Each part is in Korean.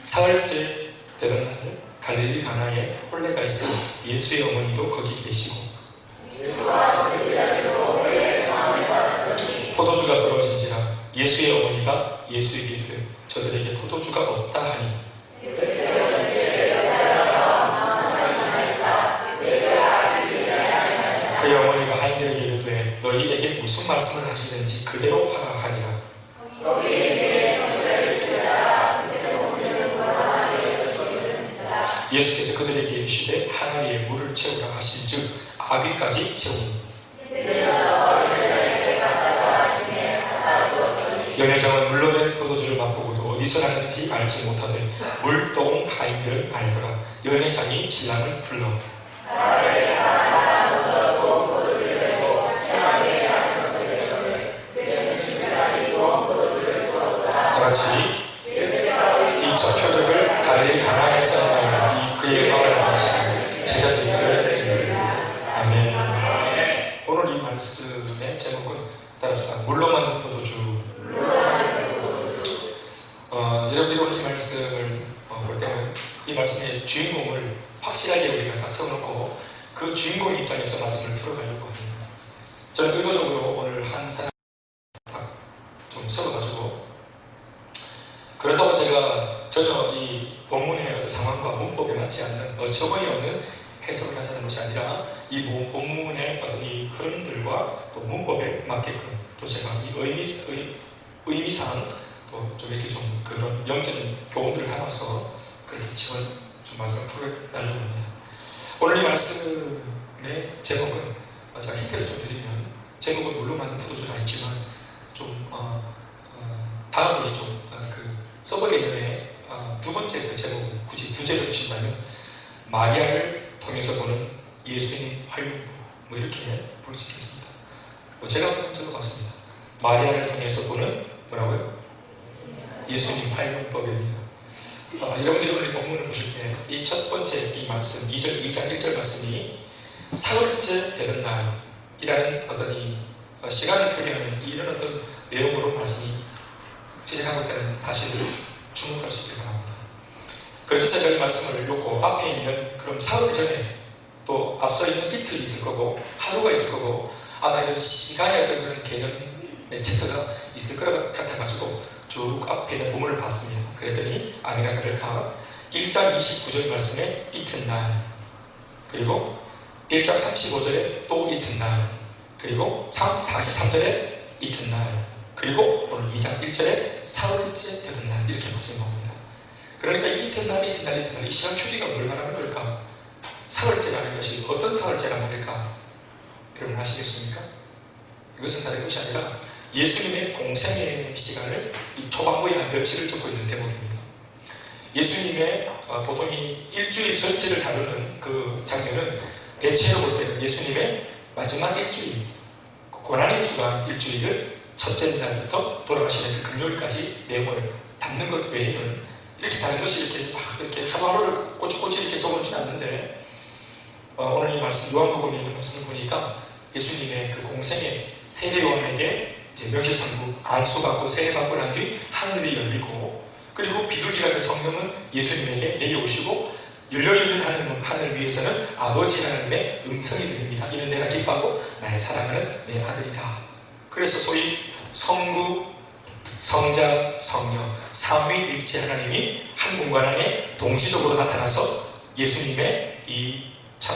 사흘째 되던 날 갈릴리 가나에 혼례가 있어 예수의 어머니도 거기 계시고 포도주가 떨어진지라 예수의 어머니가 예수에게 이르되 저들에게 포도주가 없다 하니 그의 어머니가 하인들에게 이르되 너희에게 무슨 말씀을 하시든지 그대로 하라 하니라. 예수께서 그들에게 이르시되 항아리에 물을 채우라 하신즉 아귀까지 채우니 연회장은 물로 된 포도주를 맛보고도 어디서 났는지 알지 못하되 물 떠온 하인들은 알더라. 연회장이 신랑을 불러 다같이 이 첫 표적을 갈릴리 가나에서 행하여 그의 영광을 나타내시고 제자들이 그를 믿으리라. 아멘. 오늘 이 말씀의 제목은 따라서 물로 만든 포도주. 여러분들이 오늘 이 말씀을 볼 때는 이 말씀의 주인공을 확실하게 우리가 딱 세워놓고 그 주인공 입장에서 말씀을 풀어가려고 합니다. 저는 의도적으로 오늘 한 사람 좀 세워가지고 그렇다고 제가 전혀 이 본문의 어떤 상황과 문법에 맞지 않는 어처구니 없는 해석을 하자는 것이 아니라 이 본문의 어떤 이 흐름들과 또 문법에 맞게끔 또 제가 이 의미상 또 좀 이렇게 좀 그런 영적인 교훈들을 담아서 그렇게 좀 말씀을 풀어달라고 합니다. 오늘 이 말씀의 제목은 제가 힌트를 좀 드리면 제목은 물로 만든 포도주는 아니지만 좀 다음에 좀 서버 개념의 두 번째 그 제목은 굳이 부제를 주신다면 마리아를 통해서 보는 예수님 활용 뭐 이렇게 볼 수 있겠습니다. 제가 적어봤습니다. 마리아를 통해서 보는 뭐라고요? 예수님 활용법입니다. 여러분들이 오늘 본문을 보실 때 이 첫 번째 이 말씀 2장 1절 말씀이 사흘째 되던 날이라는 어떤 이 시간을 표기하는 이런 어떤 내용으로 말씀이 시작하고 있다는 사실을 주목할 수 있게 바랍니다. 그래서 제가 이 말씀을 놓고 앞에 있는 그럼 사흘 전에 또 앞서 있는 이틀이 있을 거고 하루가 있을 거고 아마 이런 시간의 어떤 그런 개념의 챕터가 있을 거라 같아가지고 쭉 앞에 있는 본문을 봤습니다. 그랬더니 아니나 다를까 1장 29절 말씀에 이튿날 그리고 1장 35절에 또 이튿날 그리고 43절에 이튿날 그리고 오늘 2장 1절에 사흘째 되던 날 이렇게 말씀이 나옵니다. 그러니까 이 이튿날 이 시간 표기가 뭘 말하는 걸까? 사흘째라는 것이 어떤 사흘째란 말일까? 여러분 아시겠습니까? 이것은 다른 것이 아니라 예수님의 공생의 시간을 이 초반부에 한 며칠을 적고 있는 대목입니다. 예수님의 보통 이 일주일 전체를 다루는 그 장면은 대체로 볼 때는 예수님의 마지막 일주일, 고난의 주간 일주일을 첫째 날부터 돌아가시는 그 금요일까지 내용을 담는 것 외에는 이렇게 다른 것이 이렇게 막 이렇게 하루하루를 꼬치꼬치 이렇게 적어주지 않는데 오늘 이 말씀 요한복음에 있는 말씀을 보니까 예수님의 그 공생의 세례 요한에게 이제 명실상부 안수받고 세례받고 난 뒤 하늘이 열리고 그리고 비둘기라는 성령은 예수님에게 내려오시고 열려있는 하늘 위에서는 아버지 하나님의 음성이 들립니다. 이는 내가 기뻐하고 나의 사랑하는 내 아들이다. 그래서 소위 성부, 성자, 성령 삼위일체 하나님이 한 공간 안에 동시적으로 나타나서 예수님의 이 참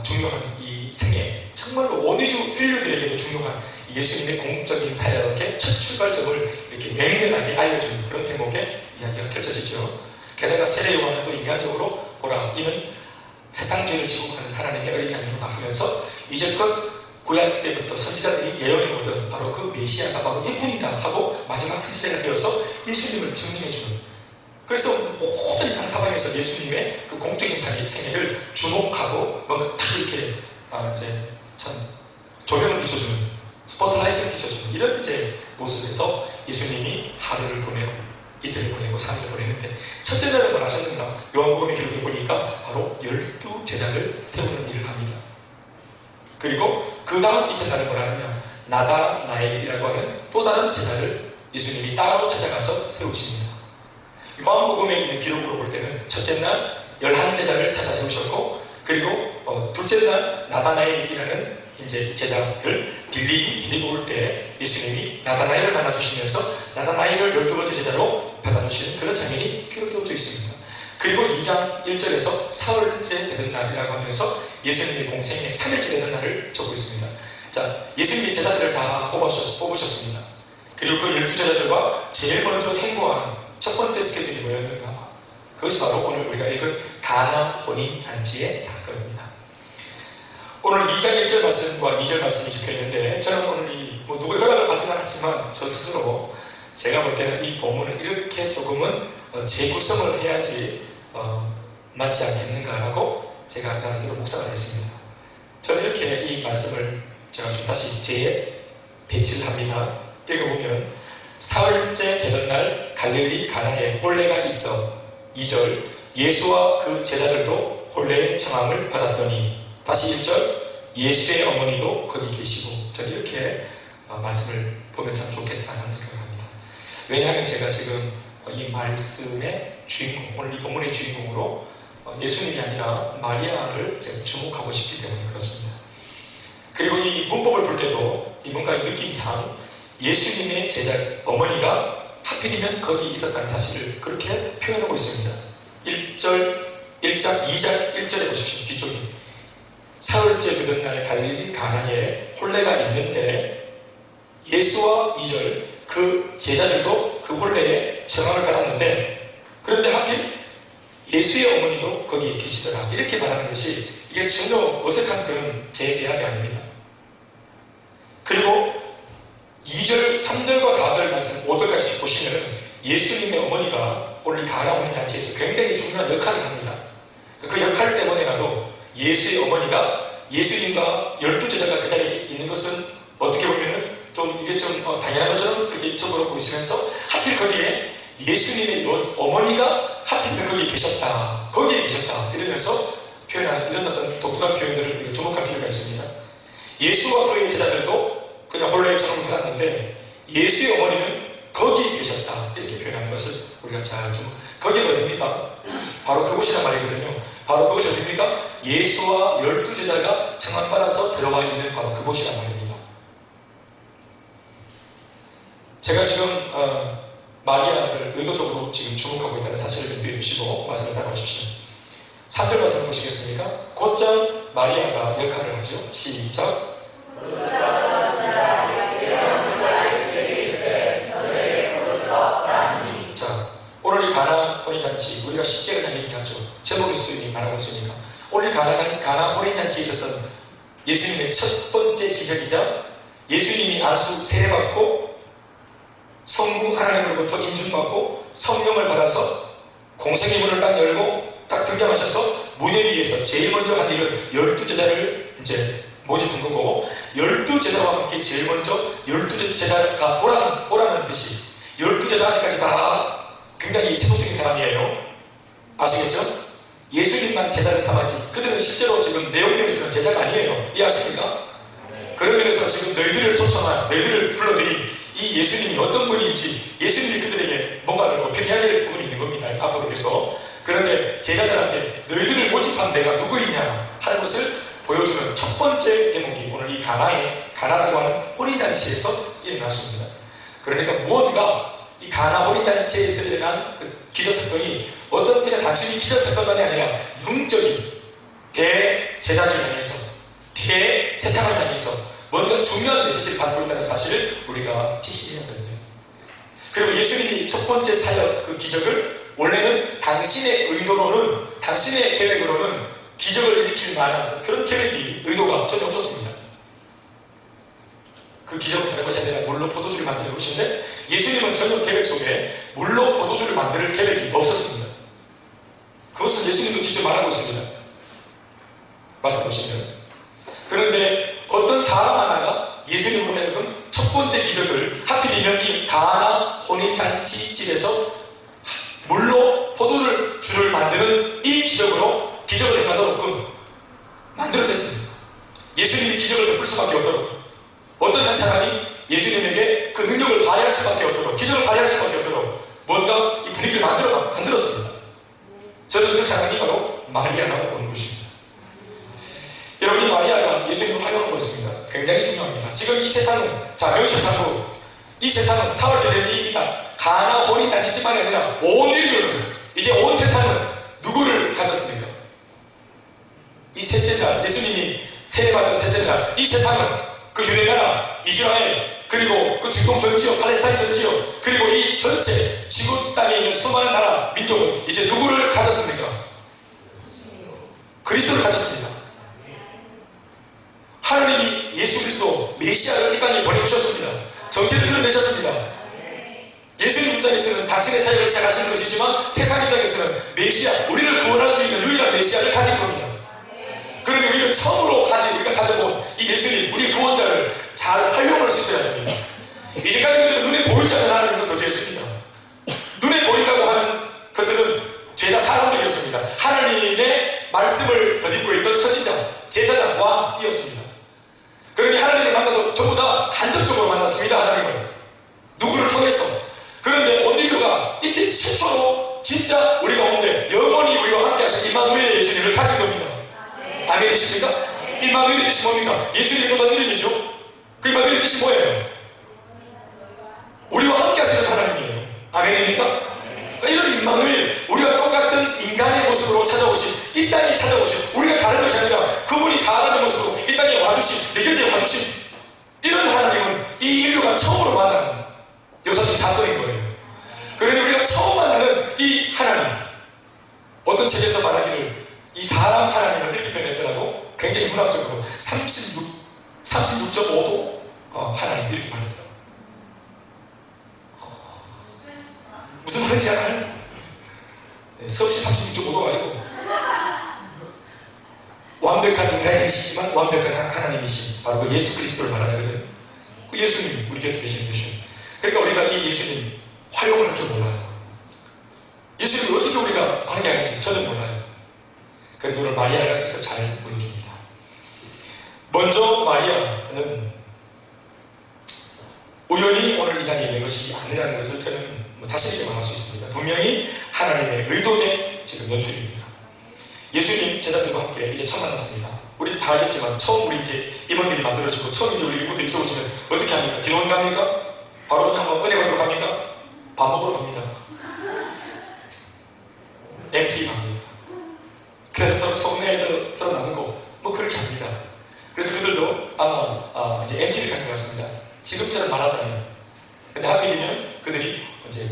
중요한 이 생애 정말로 온 우주 인류들에게도 중요한 예수님의 공적인 사역의 첫 출발점을 이렇게 맹렬하게 알려주는 그런 대목의 이야기가 펼쳐지죠. 게다가 세례 요한은 또 인간적으로 보라 이는 세상 죄를 지고 가는 하나님의 어린 양이로다 하면서 이제껏 구약 때부터 선지자들이 예언해 오던 바로 그 메시아가 바로 이분이다 하고 마지막 선지자가 되어서 예수님을 증명해주는 그래서 모든 향사방에서 예수님의 그 공적인 생애를 주목하고 뭔가 딱 이렇게 이제 참 조명을 비춰주는 스포트라이트를 비춰주는 이런 이제 모습에서 예수님이 하루를 보내고 이틀을 보내고 3일을 보내는데 첫째 날은 뭘 하셨는가? 요한복음의 기록에 보니까 바로 12제자를 세우는 일을 합니다. 그리고 그 다음 이튿날은 뭘 하느냐? 나다나엘이라고 하는 또 다른 제자를 예수님이 따로 찾아가서 세우십니다. 요한복음에 있는 기록으로 볼 때는 첫째 날 11제자를 찾아 세우셨고, 그리고 둘째 날 나다나엘이라는 이제 제자를 빌립이 데리고 올 때 예수님이 나다나엘을 만나주시면서 나다나엘을 12번째 제자로 받아주시는 그런 장면이 기록되어져 있습니다. 그리고 2장 1절에서 사흘째 되는 날이라고 하면서 예수님의 공생의 3일째 되는 날을 적고 있습니다. 자, 예수님이 제자들을 다 뽑으셨습니다. 그리고 그 12제자들과 제일 먼저 행보한 첫 번째 스케줄이 뭐였는가? 그것이 바로 오늘 우리가 읽은 가나 혼인잔치의 사건입니다. 오늘 2장 1절 말씀과 2절 말씀이 적혀 있는데, 저는 오늘 누구의 허락을 받지는 않았지만 저 스스로 제가 볼 때는 이 본문을 이렇게 조금은 재구성을 해야지 맞지 않겠는가라고 제가 나름대로 묵상을 했습니다. 저는 이렇게 이 말씀을 제가 좀 다시 재배치를 합니다. 읽어보면 사흘째 되던 날 갈릴리 가나에 혼례가 있어 2절 예수와 그 제자들도 혼례의 청함을 받았더니, 다시 1절 예수의 어머니도 거기 계시고. 저는 이렇게 말씀을 보면 참 좋겠다는 생각을 합니다. 왜냐하면 제가 지금 이 말씀의 주인공, 오늘 이 본문의 주인공으로 예수님이 아니라 마리아를 제가 주목하고 싶기 때문에 그렇습니다. 그리고 이 문법을 볼 때도 이 뭔가 느낌상 예수님의 제자 어머니가 하필이면 거기 있었다는 사실을 그렇게 표현하고 있습니다. 2장 1절에 보십시오. 뒤쪽에 사흘째 되던 날 갈릴리 가나에 혼례가 있는데 예수와 2절 그 제자들도 그 혼례에 청함을 받았는데, 그런데 하필 예수의 어머니도 거기에 계시더라, 이렇게 말하는 것이 이게 전혀 어색한 그런 재대합이 아닙니다. 그리고 2절, 3절과 4절 말씀 5절까지 보시면 예수님의 어머니가 오늘 가나 혼인잔치에서 굉장히 중요한 역할을 합니다. 그 역할 때문에라도 예수의 어머니가 예수님과 12제자가 그 자리에 있는 것은 어떻게 보면 좀 이게 좀 당연한 것처럼 그렇게 적어놓고 있으면서 하필 거기에 예수님의 어머니가 하필 거기에 계셨다, 거기에 계셨다 이러면서 표현하는 이런 어떤 독특한 표현들을 주목할 필요가 있습니다. 예수와 그의 제자들도 그냥 혼례의 청함을 받았는데 예수의 어머니는 거기에 계셨다, 이렇게 표현하는 것을 우리가 잘 거기가 어딥니까? 바로 그곳이란 말이거든요. 바로 그것이 어딥니까? 예수와 12제자가 청함받아서 들어와 있는 바로 그곳이란 말입니다. 제가 지금 마리아를 의도적으로 지금 주목하고 있다는 사실을 염두에 두시고 말씀을 따라오십시오. 3절 말씀을 보시겠습니까? 곧장 마리아가 역할을 하죠. 시작. 자, 오늘 이 가나 혼인잔치 우리가 쉽게 그냥 얘기하죠. 제목에서도 이미 말하고 있으니까. 오늘 가나 혼인잔치에 있었던 예수님의 첫 번째 기적이자 예수님이 안수 세례받고 성부 하나님으로부터 인준받고 성령을 받아서 공생의 문을 딱 열고 딱 등장하셔서 무대 위에서 제일 먼저 한 일은 12제자를 이제 모집한 거고, 12제자와 함께 제일 먼저 12제자가 보라는 듯이 12제자 아직까지 다 굉장히 세속적인 사람이에요. 아시겠죠? 예수님만 제자를 삼아지 그들은 실제로 지금 내용면에서는 제자가 아니에요. 이해하십니까? 그런 면에서 지금 너희들을 초청한, 너희들을 불러들인 이 예수님이 어떤 분인지 예수님이 그들에게 뭔가를 어필해야 될 부분이 있는 겁니다. 앞으로 계속. 그런데 제자들한테 너희들을 모집한 내가 누구이냐 하는 것을 보여주는 첫 번째 대목이 오늘 이 가나라고 하는 혼인잔치에서 일어났습니다. 그러니까 무언가 이 가나 혼인잔치에서 일어난 그 기적사건이 어떤 그냥 단순히 기적사건만이 아니라 영적인 대제자를 향해서 대세상을 향해서 뭔가 중요한 메시지를 담고 있다는 사실을 우리가 지시해야 되거든요. 그리고 예수님이 첫 번째 사역 그 기적을 원래는 당신의 의도로는, 당신의 계획으로는 기적을 일으킬 만한 그런 계획이, 의도가 전혀 없었습니다. 그 기적은 다른 것이 아니라 물로 포도주를 만드는 것인데 예수님은 전혀 계획 속에 물로 포도주를 만들 계획이 없었습니다. 그것을 예수님도 직접 말하고 있습니다. 말씀 보시면. 그런데 어떤 사람 하나가 예수님으로 하여금 첫 번째 기적을 하필이면 이 가나 혼인잔치 집에서 물로 포도주를 만드는 이 기적을 행하도록 만들어냈습니다. 예수님이 기적을 베풀 수밖에 없도록, 어떤 한 사람이 예수님에게 그 능력을 발휘할 수밖에 없도록, 기적을 발휘할 수밖에 없도록 뭔가 이 분위기를 만들었습니다. 저는 그 사람이 바로 마리아라고 보는 것입니다. 여러분, 이 마리아가 예수님을 활용하고 있습니다. 굉장히 중요합니다. 지금 이 세상은, 자, 명실상부, 이 세상은 사월절입니다. 가나 혼인잔치뿐만이 아니라 온 인류는, 이제 온 세상은 누구를 가졌습니까? 이 셋째 날, 예수님이 세례받은 셋째 날, 이 세상은 그 유대나라, 이스라엘, 그리고 그 중동 전 지역, 팔레스타인 전 지역, 그리고 이 전체 지구 땅에 있는 수많은 나라, 민족은 이제 누구를 가졌습니까? 그리스도를 가졌습니다. 하나님이 예수 그리스도 메시아를 이 땅에 보내주셨습니다. 정체를 드러내셨습니다. 예수님 입장에서는 당신의 사역을 시작하시는 것이지만 세상 입장에서는 메시아, 우리를 구원할 수 있는 유일한 메시아를 가진 겁니다. 그러니 우리는 처음으로 우리가 가져본 이 예수님, 우리 구원자를 잘 활용할 수 있어야 됩니다. 이제까지 우리는 눈에 보이지 않는 하나님을 교제했습니다. 눈에 보인다고 하는 것들은 죄다 사람들이었습니다. 하나님의 말씀을 덧입고 있던 선지자, 제사장, 왕이었습니다. 그러니 하나님을 만나도 전부 다 간접적으로 만났습니다. 하나님을 누구를 통해서. 그런데 온 인류가 이때 최초로 진짜 우리 가운데 영원히 우리와 함께 하신 임마누엘의 예수님을 가진 겁니다. 아멘이십니까? 임마누엘의 뜻이 뭡니까? 예수님이 또다른 이름이죠. 그 임마누엘의 뜻이 뭐예요? 우리와 함께 하시는 하나님이에요. 아멘입니까? 그러니까 이런 임마누엘, 우리와 똑같은 인간의 모습으로 찾아오신, 이 땅에 찾아오신, 우리가 가는 것이 아니라 그분이 사람의 모습으로 이 땅에 와주신, 내 곁에 와주신 이런 하나님은 이 인류가 처음으로 만나는 역사적인 사건인 거예요. 그러니 우리가 처음 만나는 이 하나님, 어떤 책에서 말하기를 이 사람 하나님을 이렇게 표현했더라고. 굉장히 문학적으로 36.5도 하나님 이렇게 말했더라고. 무슨 말인지 알아요? 네, 수없이 36.5도가 아니고 완벽한 인간이시지만 완벽한 하나님이신 바로 그 예수 그리스도를 말하거든. 그 예수님 우리 곁에 계시는 예수님. 그러니까 우리가 이 예수님 활용을 할 줄 몰라요. 예수님을 어떻게 우리가 관계하는지 저는 몰라요. 그런데 오늘 마리아께서 잘 보여줍니다. 먼저 마리아는 우연히 오늘 이 자리에 있는 것이 아니라는 것을 저는 자신있게 말할 수 있습니다. 분명히 하나님의 의도된 지금 연출입니다. 예수님 제자들과 함께 이제 처음 만났습니다. 우리 다 알겠지만 처음 우리 이제 임원들이 만들어지고 처음 이제 우리 임원들이 세워지면 어떻게 합니까? 기도원 갑니까? 바로 그냥 뭐 은혜 받으러 갑니까? 밥 먹으러 갑니다. MT 갑니다. 그래서 서로 속내도 서로 나누고 뭐 그렇게 합니다. 그래서 그들도 아마 이제 MT를 가는 것 같습니다. 지금처럼 말하자면. 근데 하필이면 그들이 이제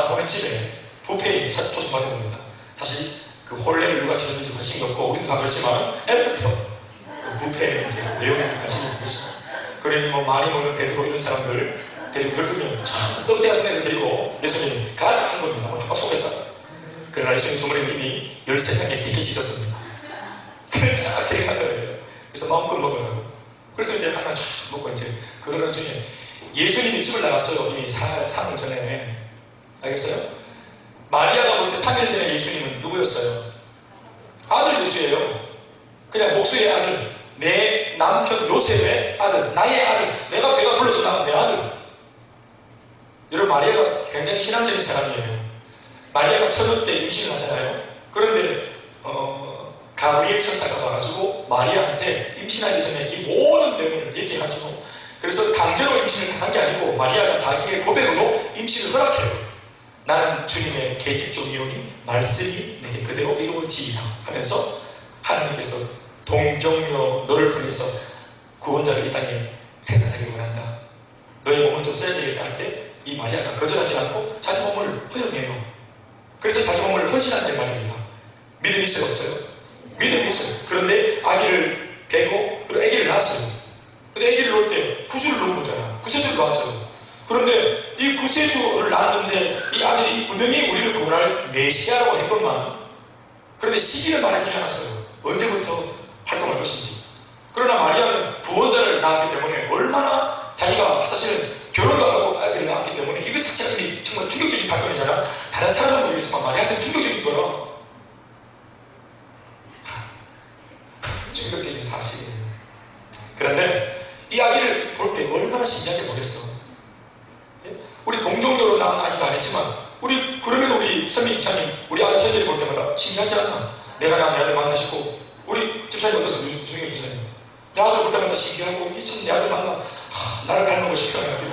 보는 집에 뷔페에 초청받은 겁니다. 사실 그 혼례를 누가 치는지 관심이 없고 우리도 다 그렇지만 애프터 그 뷔페에 이제 내용에 관심이 있고 있습니다. 그러니 뭐 많이 먹는 베드로 이런 사람들 데리고 12명 떡대 같은 애들 데리고 예수님 가자 한 겁니다. 오늘 한박 쏘겠다. 그러나 예수님 주머니에 이미 13장의 티켓이 있었습니다. 그래 쫙 데려간 거예요. 그래서 마음껏 먹으라고. 그래서 이제 항상 쫙 먹고 이제 그러는 중에 예수님이 집을 나갔어요. 이미 3일 전에. 알겠어요? 마리아가 볼 때 3일 전에 예수님은 누구였어요? 아들 예수예요. 그냥 목수의 아들, 내 남편 요셉의 아들, 나의 아들, 내가 배가 불러서 낳은 내 아들. 여러분, 마리아가 굉장히 신앙적인 사람이에요. 마리아가 처녀 때 임신을 하잖아요. 그런데 가브리엘 천사가 와가지고 마리아한테 임신하기 전에 이 모든 내용을 얘기해가지고, 그래서 강제로 임신을 한 게 아니고 마리아가 자기의 고백으로 임신을 허락해요. 나는 주님의 계집종이오니 말씀이 내게 그대로 이루어지리라 하면서 하나님께서 동정녀 너를 통해서 구원자를 이 땅에 생산하기를 원한다. 너의 몸을 좀 써야 되겠다 할 때 이 마리아가 거절하지 않고 자기 몸을 허용해요. 그래서 자기 몸을 헌신한다는 말입니다. 믿음이 있어요, 없어요? 믿음이 있어요. 그런데 아기를 베고 그리고 아기를 낳았어요. 근데 아기를 놓을 때 구주를 놓은 거잖아. 구세주를 낳았어요. 그런데 이 구세주를 낳았는데 이 아들이 분명히 우리를 구원할 메시아라고 했건만, 그런데 시기를 말해주지 않았어요. 언제부터 활동할 것인지. 그러나 마리아는 구원자를 낳았기 때문에 얼마나 자기가 사실은 결혼도 안 하고 아기를 낳았기 때문에 이거 자체가 이미 정말 충격적인 사건이잖아. 다른 사람은 모르겠지만 마리아한테는 충격적인 거라. 충격적인 사실이에요. 그런데 이 아기를 볼 때 얼마나 신기하게 보겠어. 우리 동정녀로 낳은 아기가 아니지만 그럼에도 우리 선미 집사님, 우리 아들 현재를 볼 때마다 신기하지 않나? 내가 내 아들 만나시고, 우리 집사님 어떠세요? 유승현 집사님. 내 아들 볼 때마다 신기하고, 이 참 내 아들 만나, 나를 닮은 거 시켜야 돼.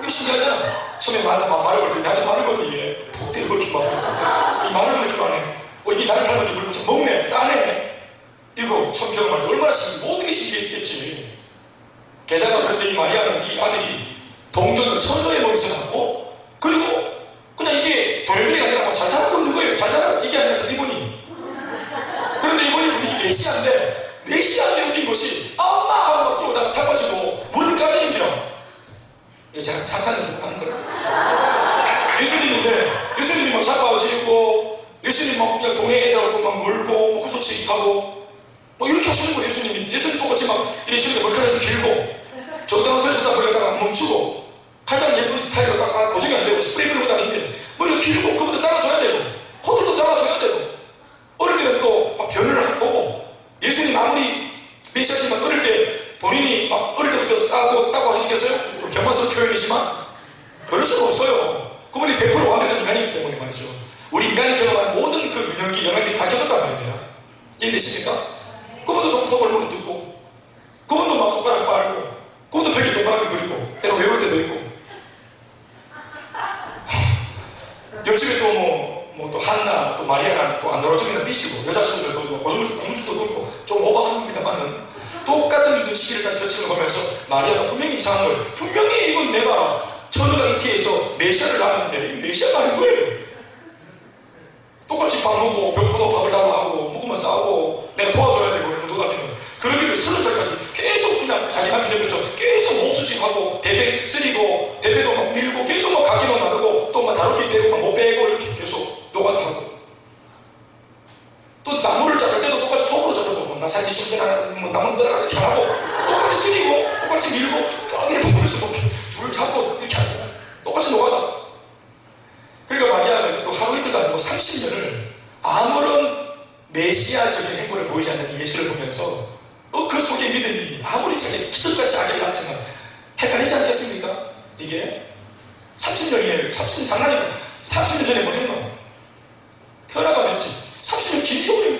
이거 신기하잖아. 처음에 말을 걸 때, 내한테 말을 걸고 이게 복대를 그렇게 말하고 있어. 이 말을 할 줄 아네. 이게 나를 닮은 게 물고 먹네, 싸네. 이거 처음 경험할 때 얼마나 모든 게 신기했겠지. 게다가 그런데 이 마리아는 이 아들이 동전을 천도의 몸에서 낳고, 그리고 그냥 이게 돌연변이가 아니라 뭐 잘 자라고 있는 거예요. 잘 자라고. 이게 아니라 이분이. 그런데 이분이 분이 메시아인데 웃긴 것이 엄마 하고 막 뛰어오다가 자빠지고 물을 까지는 길어. 이거 제가 상상을 듣고 하는 거예요. 예수님이 막 자빠지고, 예수님 막 그냥 동네 애들하고 또 막 물고, 뭐 구소치기하고, 뭐 이렇게 하시는 거예요. 예수님 똑같이 막 예수님이 머리카락이 길고, 적당한 소리에서 그러다가 멈추고, 가장 예쁜 스타일로 딱 고정이 안 되고 스프레이 걸고 다니는데 머리가 길고 그것도 잘라줘야 되고 코털도 잘라줘야 되고, 어릴 때는 또 막 변을 하고, 예수님 아무리 메시아지만 어릴 때 본인이 막 어릴 때부터 따고 하시겠어요? 좀 경마스러운 표현이지만 그럴 수가 없어요. 그분이 100% 완벽한 인간이기 때문에 말이죠. 우리 인간이 경험한 모든 그 유년기, 영향들이 다 겪었단 말입니다. 이해되십니까? 그분도 속벌물을 뜯고, 그분도 막 손가락 빨고, 그분도 벽에 동그라미 그리고, 때로 외울 때도 있고, 옆집에 또 한나, 또 마리아가 또 안 놀아주면 삐지고, 여자친구들도 고정을 공주도 있고, 좀 오버합니다만은, 똑같은 시기를 다 겹치는 거 보면서 마리아가 분명히 이상한 거예요. 분명히 이건 내가 천주가 이티에서 메시아를 낳았는데, 이 메시아가 아닌 거예요. 똑같이 밥 먹고, 벽보도 밥을 달라고, 먹으면 싸우고, 내가 도와줘야 되고, 그런 정도까지는. 그러기를 30살까지 계속 그냥 자기 남편 옆에서 계속 목수질하고, 대패 쓰리고, 대패도 막 밀고, 계속 막 가기로 나르고, 또 막 다루기 빼고, 막 못 빼고, 이렇게 계속 노가다 하고. 또 나무를 자를 때도 똑같이 톱으로 자르고, 나 살기 싫게 뭐 나무 들어가 이렇게 하고, 똑같이 쓰리고, 똑같이 밀고, 쫙 이렇게 보면서 줄을 잡고, 이렇게 하고. 똑같이 노가다. 그러니까 마리아가 또 하루 이틀도 아니고 30년을 아무런 메시아적인 행보를 보이지 않는 예수를 보면서 그 속에 믿음이 아무리 자기 기적같이 아기를 낳지만 헷갈리지 않겠습니까? 이게 30년이에요. 30년 장난이고 30년 전에 뭐 했노? 태어나가 냈지. 30년 긴 세월이에요.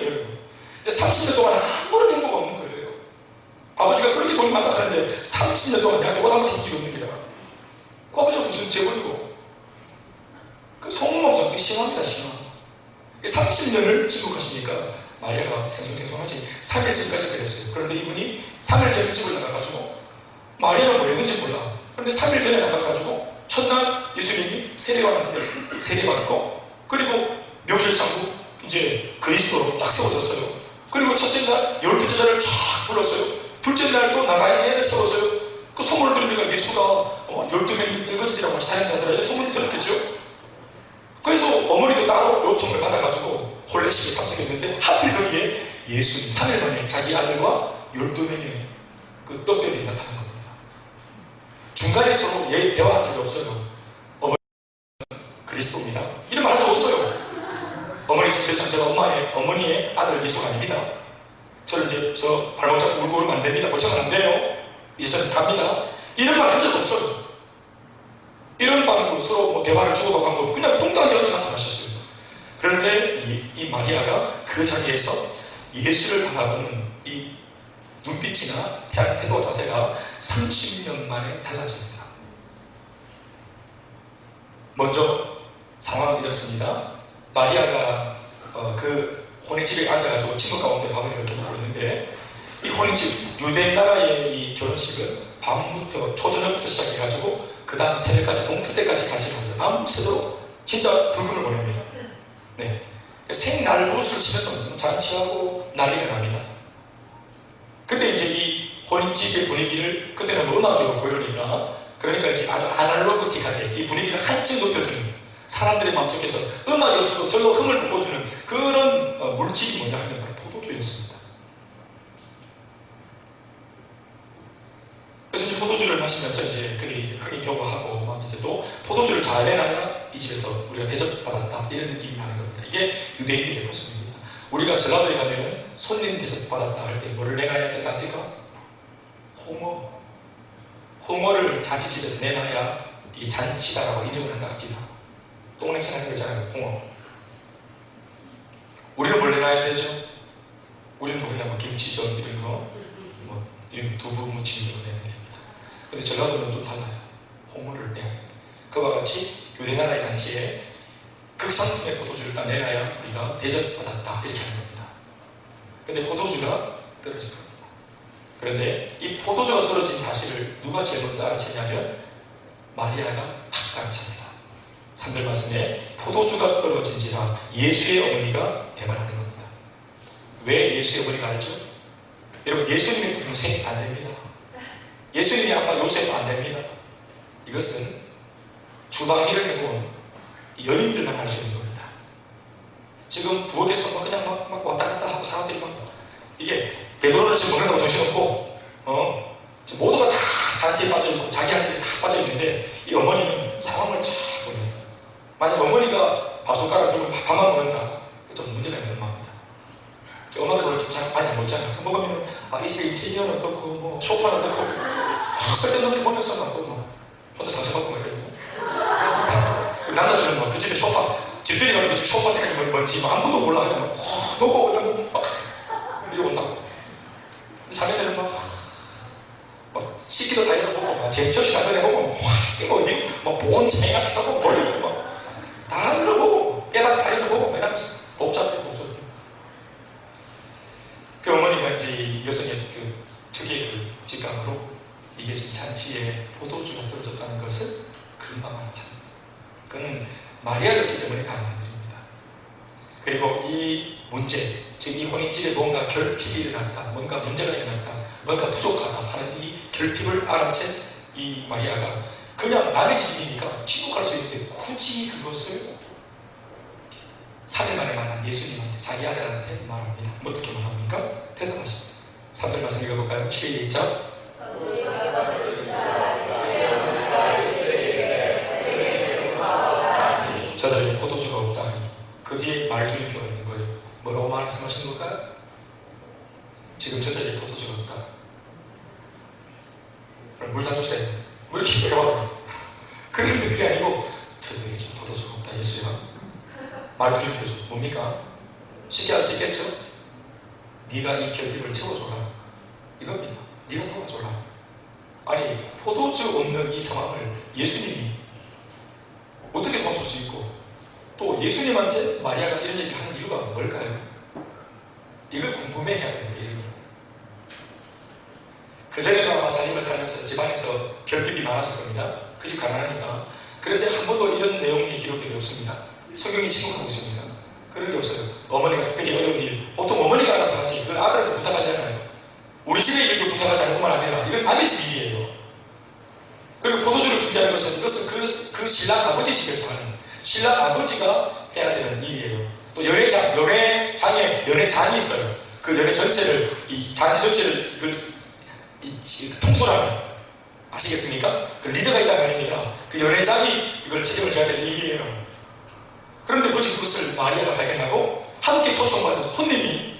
근데 30년 동안 아무런 행보가 없는 거예요. 아버지가 그렇게 돈이 많다 하는데 30년 동안 내한테 옷 한번 사준 적이 없는 게라. 그 아버지가 무슨 재벌이고 그 소문없어. 그게 심합니다. 심하. 30년을 지속하시니까 마리아가 생송생송하지. 3일 전까지 그랬어요. 그런데 이분이 3일 전에 집을 나가가지고 마리아는 뭐 했는지 몰라. 그런데 3일 전에 나가가지고 첫날 예수님이 세례받는데 세례받고, 그리고 명실상부 이제 그리스도로 딱 세워졌어요. 그리고 첫째 날 12제자를 쫙 불렀어요. 둘째 날 또 나가야를 세웠어요. 그 소문을 들으니까 예수가 12명이 일거지들이라고 같이 다닌다더라. 소문이 들었겠죠. 그래서 어머니도 따로 요청을 받아가지고 혼례식에 참석했는데 하필 거기에 예수님 3일 만에 자기 아들과 12명의 그 떡들이 나타난 겁니다. 중간에 서로 대화한 적이 없어요. 어머니는 그리스도입니다. 이런 말 한 적 없어요. 어머니 죄송, 제가 어머니의 아들 예수가 아닙니다. 저를 이제 저 발목 잡고 울고 그러면 안 됩니다. 고쳐면 안 돼요. 이제 저는 갑니다. 이런 말 한 적 없어요. 이런 방법으로 서로 뭐 대화를 주고받고 한 거 그냥 똥땅지같이 나타나셨어요. 그런데 이 마리아가 그 자리에서 예수를 바라보는 이 눈빛이나 태도 자세가 30년 만에 달라집니다. 먼저 상황은 이렇습니다. 마리아가 그 혼인집에 앉아가지고 친구 가운데 밥을 이렇게 먹고 있는데, 이 혼인집, 유대 나라의 이 결혼식은 밤부터 초저녁부터 시작해가지고 그 다음 새벽까지 동틀 때까지 잘 지납니다. 밤새도록 진짜 불금을 보냅니다. 네, 생날 부르스를 치면서 잔치하고 난리가 납니다. 그때 이제 이 혼인집의 분위기를 그때는 뭐 음악이 없고 그러니까 이제 아주 아날로그틱하게 이 분위기를 한층 높여주는, 사람들의 마음속에서 음악이 없어도 절로 흥을 돋궈주는 그런 물질이 뭐냐 하면 바로 포도주였습니다. 그래서 이제 포도주를 마시면서 이제 그들이 흥이 교과하고 막 이제 또 포도주를 잘 내놔야 이 집에서 우리가 대접받았다 이런 느낌이 나는 겁니다. 이게 유대인들의 모습입니다. 우리가 전라도에 가면은 손님 대접받았다 할 때 뭐를 내놔야 된답니까? 홍어를 잔치집에서 내놔야 이게 잔치다라고 인정을 한다 합니다. 똥냄새 나는 거 있잖아요. 홍어. 얼마나 되죠? 우리는 뭐 그냥 뭐 김치전 이런 거, 뭐 이런 두부 무침 이런 거 내야 됩니다. 근데 전라도는 좀 달라요. 홍어를 내야 됩니다. 그와 같이 유대나라의 잔치에 극상품의 포도주를 딱 내놔야 우리가 대접받았다 이렇게 하는 겁니다. 근데 포도주가 떨어진 겁니다. 그런데 이 포도주가 떨어진 사실을 누가 제일 먼저 알아챘냐면 마리아가 탁 알아챕니다. 3절 말씀에 포도주가 떨어진지라 예수의 어머니가 대발하는 겁니다. 왜 예수의 어머니가 알죠? 여러분, 예수님의 동생 안 됩니다. 예수님의 아빠 요셉 안 됩니다. 이것은 주방일을 해본 여인들만 할 수 있는 겁니다. 지금 부엌에서 그냥 막 왔다 갔다 하고 사람들이 막 이게 베드로는 지금 먹는다고 정신없고 지금 모두가 다 잔치에 빠져있고 자기한테 다 빠져있는데 이 어머니는 상황을 쫙 보는. 만약 어머니가 밥숟가락 들고 밥만 먹는다, 좀 문제가 있는 엄마입니다. 엄마들 원래 좀 잘 많이 안 먹잖아요. 그래서 먹으면 이 집에 인테리어는 어떻고 뭐 소파는 어떻고 쓸데없는 걸 보면서 막 혼자 상처받고 막 이러거든요. 남자들은 그 집에 소파, 집들이 가면 그 집 소파 생각이 뭔지 한 번도 몰라. 그냥 막 놓고 그냥 막 이러고 온다고. 자매들은 막 시기도 다 잃어보고 제첩시 다 꺼내보고 이거 어디 본 생각 기사보고 돌리고 다 잃어보고 깨닫지 다 잃어보고 이러면서 복잡해. 그 어머니가 이제 여성의 그 특유의 그 직감으로 이게 지금 잔치에 포도주가 떨어졌다는 것을 금방 알았잖아요. 그는 마리아였기 때문에 가능한 일입니다. 그리고 이 문제, 즉 이 혼인집에 뭔가 결핍이 일어났다, 뭔가 문제가 일어났다, 뭔가 부족하다 하는 이 결핍을 알아챈 이 마리아가 그냥 남의 집이니까 지옥갈 수 있는데 굳이 그것을 3일 만에 만난 예수님한테, 자기 아들한테 말합니다. 어떻게 말합니까? 대답하십니다. 3절 말씀 읽어볼까요? 시작. 저자리에 포도주가 없다 하니 그 뒤에 말줄임표가 있는 거예요. 뭐라고 말씀하시는 걸까요? 지금 저자리에 포도주가 없다. 그럼 물 다 주세요. 왜 이렇게 배워요? 그런데 그게 아니고 저자리에 지금 포도주가 없다. 예수야. 말줄임표죠. 뭡니까? 쉽게 할 수 있겠죠? 네가 이 결핍을 채워줘라. 이겁니다. 네가 도와줘라. 아니, 포도주 없는 이 상황을 예수님이 어떻게 도와줄 수 있고 또 예수님한테 마리아가 이런 얘기를 하는 이유가 뭘까요? 이걸 궁금해해야 됩니다. 그전에도 아마 삶을 살면서 집안에서 결핍이 많았을 겁니다. 그 집 가난하니까. 그런데 한 번도 이런 내용이 기록되어 없습니다. 성경이 침묵하고 있습니다. 그런 게 없어요. 어머니가 특별히 어려운 일, 보통 어머니가 알아서 하지 그걸 아들한테 부탁하지 않아요. 우리 집에 일도 부탁하지 않을 뿐만 아니라 이건 남의 집 일이에요. 그리고 포도주를 준비하는 것은 이것은 그 신랑 아버지 집에서 하는, 신랑 아버지가 해야 되는 일이에요. 또 연회장이 있어요. 그 연회 전체를, 이 잔치 전체를 통솔하는, 아시겠습니까? 그 리더가 있다는 말입니다. 그 연회장이 이걸 책임을 져야 되는 일이에요. 그런데 굳이 그것을 마리아가 발견하고 함께 초청받은 손님이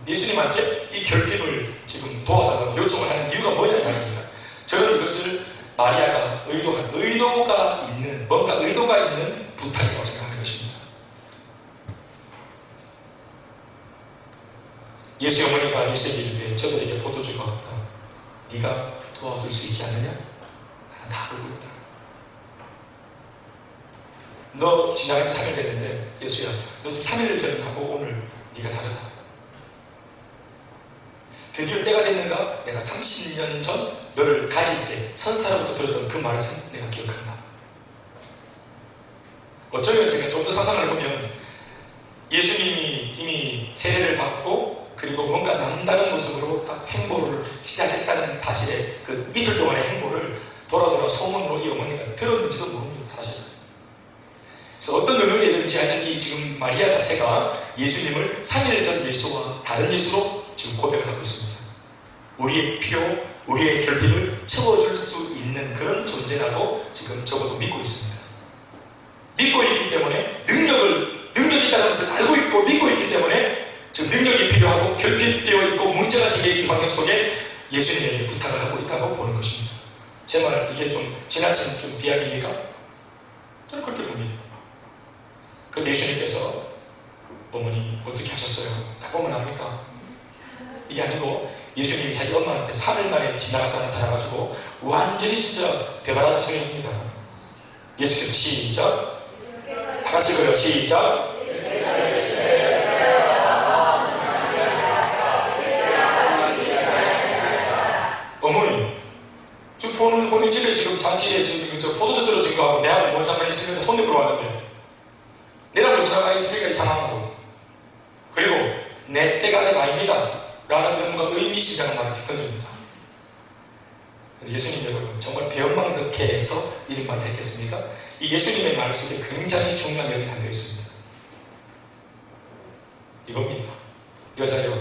예수님한테 이 결핍을 지금 도와달라고 요청을 하는 이유가 뭐냐는 말입니다. 저는 이것을 마리아가 의도가 있는, 뭔가 의도가 있는 부탁이라고 생각하는 것입니다. 예수의 어머니가 예수에게 이르되 저들에게 포도주가 없다. 네가 도와줄 수 있지 않느냐? 나는 다 알고 있다. 너 지나간 지 3일 됐는데 예수야, 너 좀 3일 전하고 오늘 네가 다르다. 드디어 때가 됐는가? 내가 30년 전 너를 가릴 때 천사로부터 들었던 그 말씀 내가 기억한다. 어쩌면 제가 좀 더 상상을 해보면 예수님이 이미 세례를 받고 그리고 뭔가 남다른 모습으로 딱 행보를 시작했다는 사실에 그 이틀 동안의 행보를 돌아 소문으로 이 어머니가 들었는지도 모릅니다. 사실. 그래서 어떤 의미든지 하여튼 이 지금 마리아 자체가 예수님을 3일 전 예수와 다른 예수로 지금 고백을 하고 있습니다. 우리의 필요, 우리의 결핍을 채워줄 수 있는 그런 존재라고 지금 적어도 믿고 있습니다. 믿고 있기 때문에 능력이 있다는 것을 알고 있고 믿고 있기 때문에 지금 능력이 필요하고 결핍되어 있고 문제가 생긴 이 환경 속에 예수님에게 부탁을 하고 있다고 보는 것입니다. 제 말 이게 좀 지나친 좀 비약입니까? 저는 그렇게 봅니다. 그런데 예수님께서 어머니 어떻게 하셨어요? 보면 압니까? 이게 아니고 예수님이 자기 엄마한테 3일 만에 지나갔다 나타나가지고 완전히 진짜 대바라지 소리 합니다. 예수께서 시작, 다 같이 읽어요. 시작. 어머니, 지금 본인 집에 지금 잔치에 지금 저 포도주 떨어진 거하고 내하고 뭔 상관이 있으면 손님 보러 왔는데 내가 무슨 상관이 있으니까 이상한 거고, 그리고 내 때가 아직 아닙니다 라는 뭔가 의미심장한 말을 던집니다. 예수님 여러분, 정말 배은망덕해서 이런 말을 했겠습니까? 이 예수님의 말 속에 굉장히 중요한 내용이 담겨 있습니다. 이겁니다. 여자여,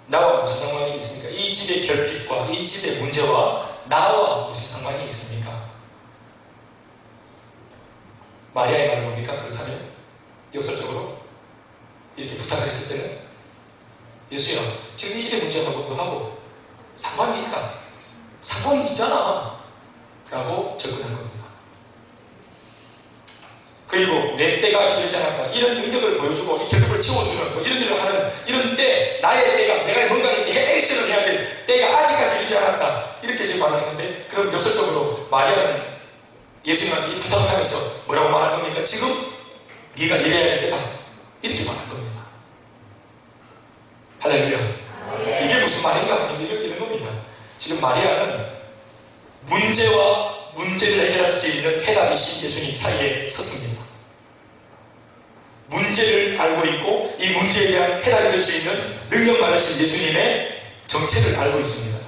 나와 무슨 상관이 있습니까? 이 집의 결핍과 이 집의 문제와 나와 무슨 상관이 있습니까? 마리아의 말은 뭡니까? 그렇다면 역설적으로 이렇게 부탁을 했을 때는, 예수야, 지금 이 집의 문제하고 너하고 상관이 있다, 상관이 있잖아 라고 접근한 겁니다. 그리고 내 때가 아직 이르지 않았다, 이런 능력을 보여주고 이 결핍을 채워주는 뭐 이런 일을 하는 이런 때, 나의 때가, 내가 뭔가 이렇게 액션을 해야 될 때가 아직까지 이르지 않았다, 이렇게 지금 말했는데, 그럼 역설적으로 마리아는 예수님한테 부탁을 하면서 뭐라고 말한 겁니까? 지금 네가 이래야 될 때다, 이렇게 말한 겁니다. 할렐루야. 이게 무슨 말인가? 이런 겁니다. 지금 마리아는 문제와 문제를 해결할 수 있는 해답이신 예수님 사이에 섰습니다. 문제를 알고 있고 이 문제에 대한 해답이 될 수 있는 능력 많으신 예수님의 정체를 알고 있습니다.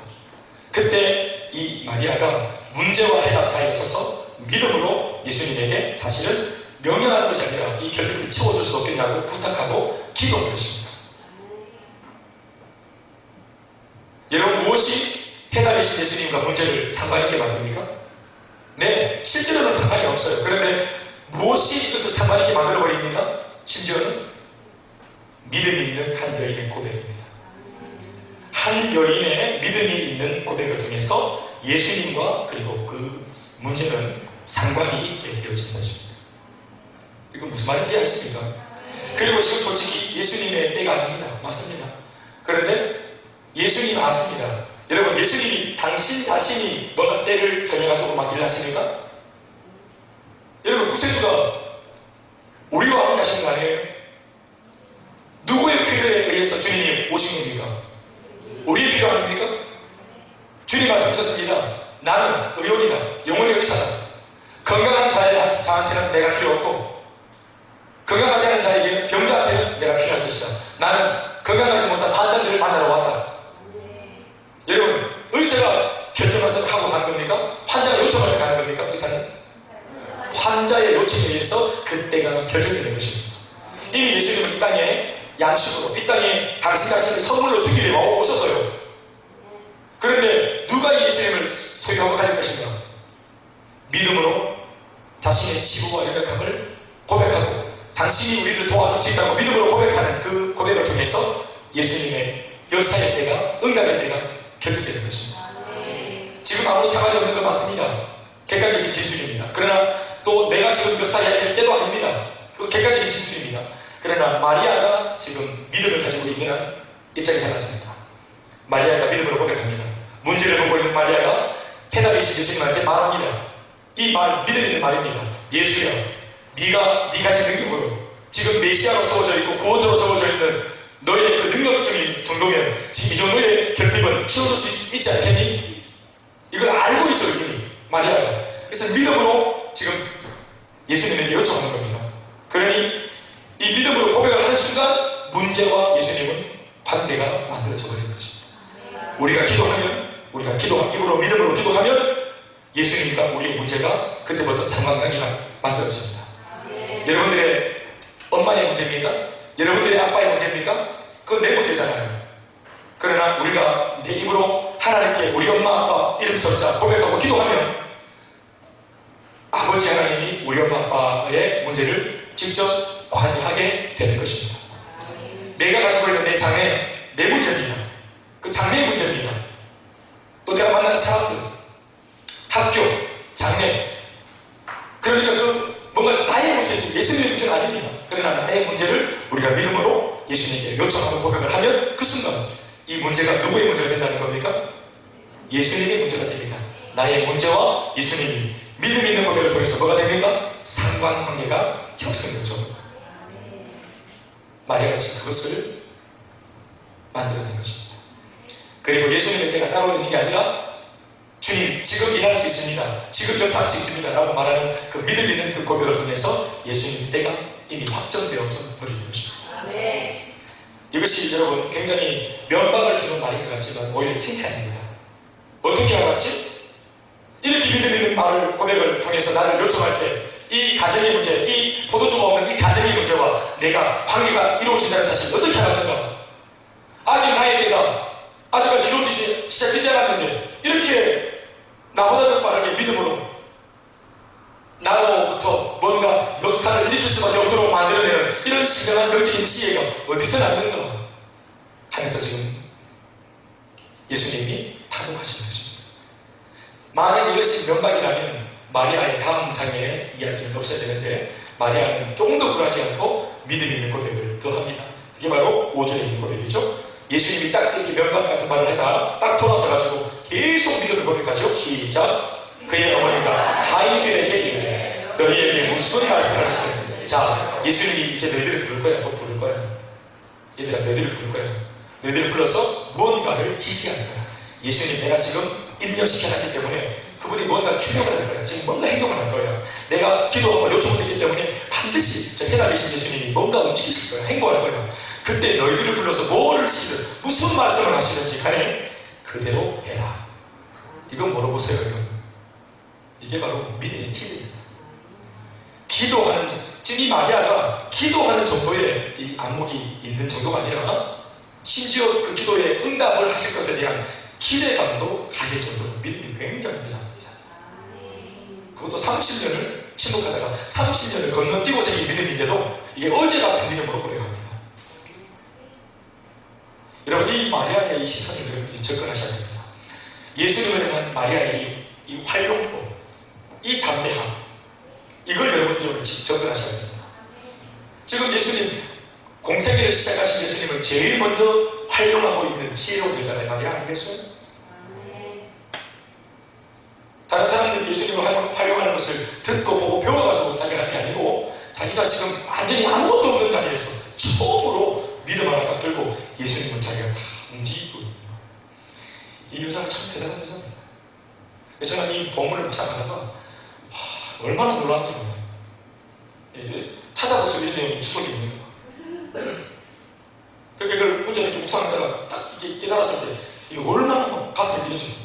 그때 이 마리아가 문제와 해답 사이에 서서 믿음으로 예수님에게 자신을 명령하는 것이 아니라 이 결핍을 채워줄 수 없겠냐고 부탁하고 기도한 것입니다. 여러분, 무엇이 해답이신 예수님과 문제를 상관있게 만듭니까? 네, 실제로는 상관이 없어요. 그런데 무엇이 이것을 상관있게 만들어버립니까? 심지어는 믿음이 있는 한 여인의 고백입니다. 한 여인의 믿음이 있는 고백을 통해서 예수님과 그리고 그 문제는 상관이 있게 되어진 것입니다. 이거 무슨 말인지 이해하십니까? 그리고 지금 솔직히 예수님의 때가 아닙니다. 맞습니다. 그런데 예수님 아십니다. 여러분, 예수님이 당신 자신이 너가 때를 정해가지고 맡기려 하십니까? 여러분, 구세주가 우리와 함께 하시는 거 아니에요? 누구의 필요에 의해서 주님이 오신 겁니까? 우리의 필요 아닙니까? 주님 말씀하셨습니다. 나는 의원이다, 영혼의 의사다. 건강한 자한테는 내가 필요 없고 건강하지 않은 자에게는 병자한테는 내가 필요할 것이다. 나는 건강하지 못한 환자들을 만나러 왔다. 여러분, 의사가 결정해서 하고 가는 겁니까? 환자가 요청해서 가는 겁니까? 의사는 환자의 요청에 의해서 그때가 결정되는 것입니다. 이미 예수님은 이 땅에 양식으로, 이 땅에 당신 자신을 선물로 주기 위해 오셨어요. 그런데 누가 이 예수님을 소유하고 가질 것인가? 믿음으로 자신의 지구와 연약함을 고백하고 당신이 우리를 도와줄 수 있다고 믿음으로 고백하는 그 고백을 통해서 예수님의 역사의 때가, 응답의 때가 결정되는 것입니다. 지금 아무 상관이 없는 건 맞습니다. 객관적인 진술입니다. 그러나 또 내가 지금 역사해야 될 때도 아닙니다. 그 객관적인 진술입니다. 그러나 마리아가 지금 믿음을 가지고 있는 입장이 달라집니다. 마리아가 믿음으로 고백합니다. 문제를 보고 있는 마리아가 해답이신 예수님한테 말합니다. 이 말, 믿음 있는 말입니다. 예수야, 네가 가진 능력으로 지금 메시아로 세워져 있고 구원자로 세워져 있는 너의 그 능력적인 정도면 지금 이 정도의 결핍은 키워줄 수 있지 않겠니? 이걸 알고 있어요, 이미 마리아가. 그래서 믿음으로 지금 예수님에게 요청하는 겁니다. 그러니 이 믿음으로 고백을 하는 순간 문제와 예수님은 관계가 만들어져 버리는 것입니다. 우리가 입으로 믿음으로 기도하면 예수님과 우리의 문제가 그때부터 상관관계가 만들어집니다. 여러분들의 엄마의 문제입니까? 여러분들의 아빠의 문제입니까? 그건 내 문제잖아요. 그러나 우리가 내 입으로 하나님께 우리 엄마 아빠 이름 써자 고백하고 기도하면 아버지 하나님이 우리 엄마 아빠의 문제를 직접 관여하게 되는 것입니다. 내가 가지고 있는 내 장애, 내 문제입니다. 그 장래의 문제입니다. 또 내가 만나는 사람들, 학교, 장래, 그러니까 그 뭔가 나의 문제지 예수님의 문제는 아닙니다. 그러나 나의 문제를 우리가 믿음으로 예수님께 요청하고 고백을 하면 그 순간 이 문제가 누구의 문제가 된다는 겁니까? 예수님의 문제가 됩니다. 나의 문제와 예수님이 믿음 있는 고백을 통해서 뭐가 됩니까? 상관관계가 형성되죠. 마리아가 지금 그것을 만들어낸 것입니다. 그리고 예수님의 때가 따로 있는 게 아니라 주님 지금 일할 수 있습니다, 지금 역사할 수 있습니다 라고 말하는 그 믿음 있는 그 고백을 통해서 예수님 때가 이미 확정되어져 버리는 것입니다. 이것이 여러분 굉장히 면박을 주는 말인 것 같지만 오히려 칭찬입니다. 어떻게 알았지? 이렇게 믿음 있는 말을 고백을 통해서 나를 요청할 때 이 가정의 문제, 이 포도주가 없는 이 가정의 문제와 내가 관계가 이루어진다는 사실을 어떻게 알았는가? 아직 나의 때가 아직까지 이루어지지 시작되지 않았는데 이렇게 나보다 더 빠르게 믿음으로 나로부터 뭔가 역사를 일으킬 수밖에 없도록 만들어내는 이런 신령한 영적인 지혜가 어디서 났는가 하면서 지금 예수님이 타독하시는 것입니다. 만약 이것이 면박이라면 마리아의 다음 장의 이야기는 없어야 되는데 마리아는 조금 더 굴하지 않고 믿음 있는 고백을 더합니다. 그게 바로 5절에 있는 고백이죠. 예수님이 딱 이렇게 면박 같은 말을 하자 딱 돌아서 가지고 계속 믿음을 고백하죠. 시작. 그의 어머니가 하인들에게 이르되 너희에게 무슨 말씀을 하시는지. 자, 예수님이 이제 너희들을 부를 거야. 뭐 부를 거야? 얘들아, 너희들을 부를 거야. 너희들을 불러서 무언가를 지시할 거야. 예수님, 내가 지금 입력시켜놨기 때문에 그분이 뭔가 출력을 할 거야. 지금 뭔가 행동을 할 거야. 내가 기도하고 요청했기 때문에 반드시 저 해답이신 예수님이 뭔가 움직이실 거야. 행동할 거야. 그때 너희들을 불러서 뭘 시든 무슨 말씀을 하시는지 간에 그대로 해라. 이건 물어보세요, 여러분. 이게 바로 믿음의 길입니다. 기도하는, 지금 이 마리아가 기도하는 정도의 이 안목이 있는 정도가 아니라 심지어 그 기도에 응답을 하실 것에 대한 기대감도 가질 정도로 믿음이 굉장히 대단합니다. 그것도 30년을 침묵하다가 30년을 건너뛰고 생긴 믿음인데도 이게 어제 같은 믿음으로 고백합니다. 여러분, 이 마리아의 이 시선을 여러분이 접근하셔야 됩니다. 예수님을 향한 마리아의 이 활용도, 이 담대함, 이걸 여러분들이 접근하셔야 됩니다. 지금 예수님, 공생애를 시작하신 예수님을 제일 먼저 활용하고 있는 지혜로운 여자가 마리아 아니겠어요? 다른 사람들이 예수님을 활용하는 것을 듣고 보고 배워가지고 자기가 하는 게 아니고 자기가 지금 완전히 아무것도 없는 자리에서 처음으로 믿음 하나 딱 들고 예수님을 자기가 다 움직이고 있는 거예요. 이 여자가 참 대단한 여자입니다. 저는 이 본문을 묵상하다가 얼마나 놀랐는지 몰라요. 찾아봐서 이런 내용이 추석이 있는 거예요. 그러니까 이걸 혼자 이렇게 묵상하다가 딱 이렇게 깨달았을 때 이거 얼마나 가슴이 뛰어집니다.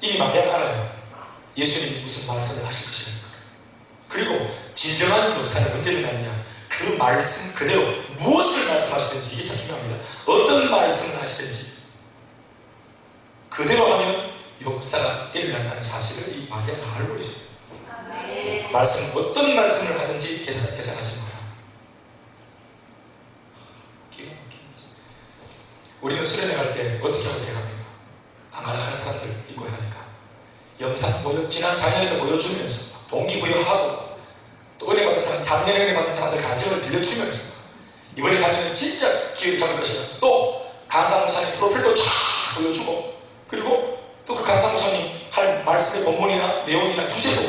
이미 마리아는 알아요. 예수님이 무슨 말씀을 하실 것이니까. 그리고 진정한 역사는 언제 일어나느냐, 그 말씀 그대로 무엇을 말씀하시든지, 이게 참 중요합니다. 어떤 말씀을 하시든지 그대로 하면 역사가 일어난다는 사실을 이 마리아가 알고 있어요. 말씀, 어떤 말씀을 하든지 계산하시는 거예요. 기가 막힙니다. 우리는 수련회 갈 때 어떻게 하고 대합니까? 안 가라 하는 사람들 있고 하니까 영상 보여, 지난 작년에도 보여주면서 동기부여하고 또 은혜 받은 사람, 작년에 은혜 받은 사람들 간증을 들려주면서 이번에 가면 진짜 기회를 잡을 것이다. 또 강사 목사님 프로필도 쫙 보여주고, 그리고 또 그 강사 목사님 할 말씀의 본문이나 내용이나 주제가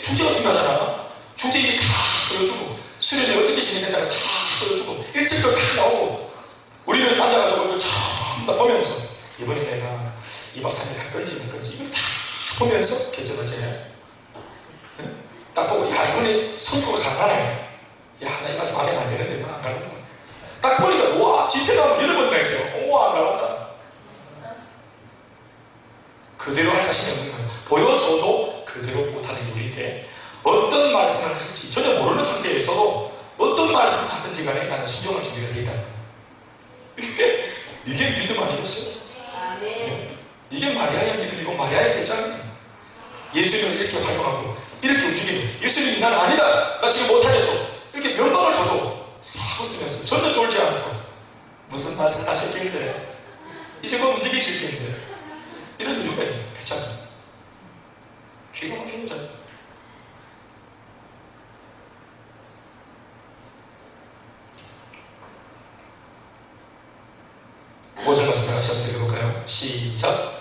중요하잖아. 주제를 다 보여주고, 수련회 어떻게 진행된다는 다 보여주고, 일찍도 다 나오고, 우리는 앉아가지고 이거 전부 다 보면서 이번에 내가 이 박사님 할 건지 말 건지 이걸 다 보면서 결정하잖아요. 딱 보고, 야, 이번에 성도가 강하네. 야, 나 이 말씀 안 하면 안 되는데, 안 가는구나. 딱 보니까, 와, 집회가 8번이나 있어요. 오, 안 나온다. 그대로 할 자신이 없는 거예요. 보여줘도 그대로 못하는 게 우리인데, 어떤 말씀을 하실지 전혀 모르는 상태에서도 어떤 말씀을 하든지 간에 나는 순종할 준비가 되어 있다는 거예요. 이게 믿음 아니겠어요? 네. 이게 마리아의 믿음이고 마리아의 대장이에요. 예수님을 이렇게 활용하고 이렇게 움직이면 예수님이 나는 아니다, 나 지금 못하겠어, 이렇게 면박을 줘도 싹 웃으면서 전혀 쫄지 않고 무슨 말씀 하실길래 이제 곧 움직이실 텐데 이런 이유가 있는, 괜찮아요. 기가 막힌 거잖아요. 5절 말씀 같이 한번 읽어볼까요? 시작.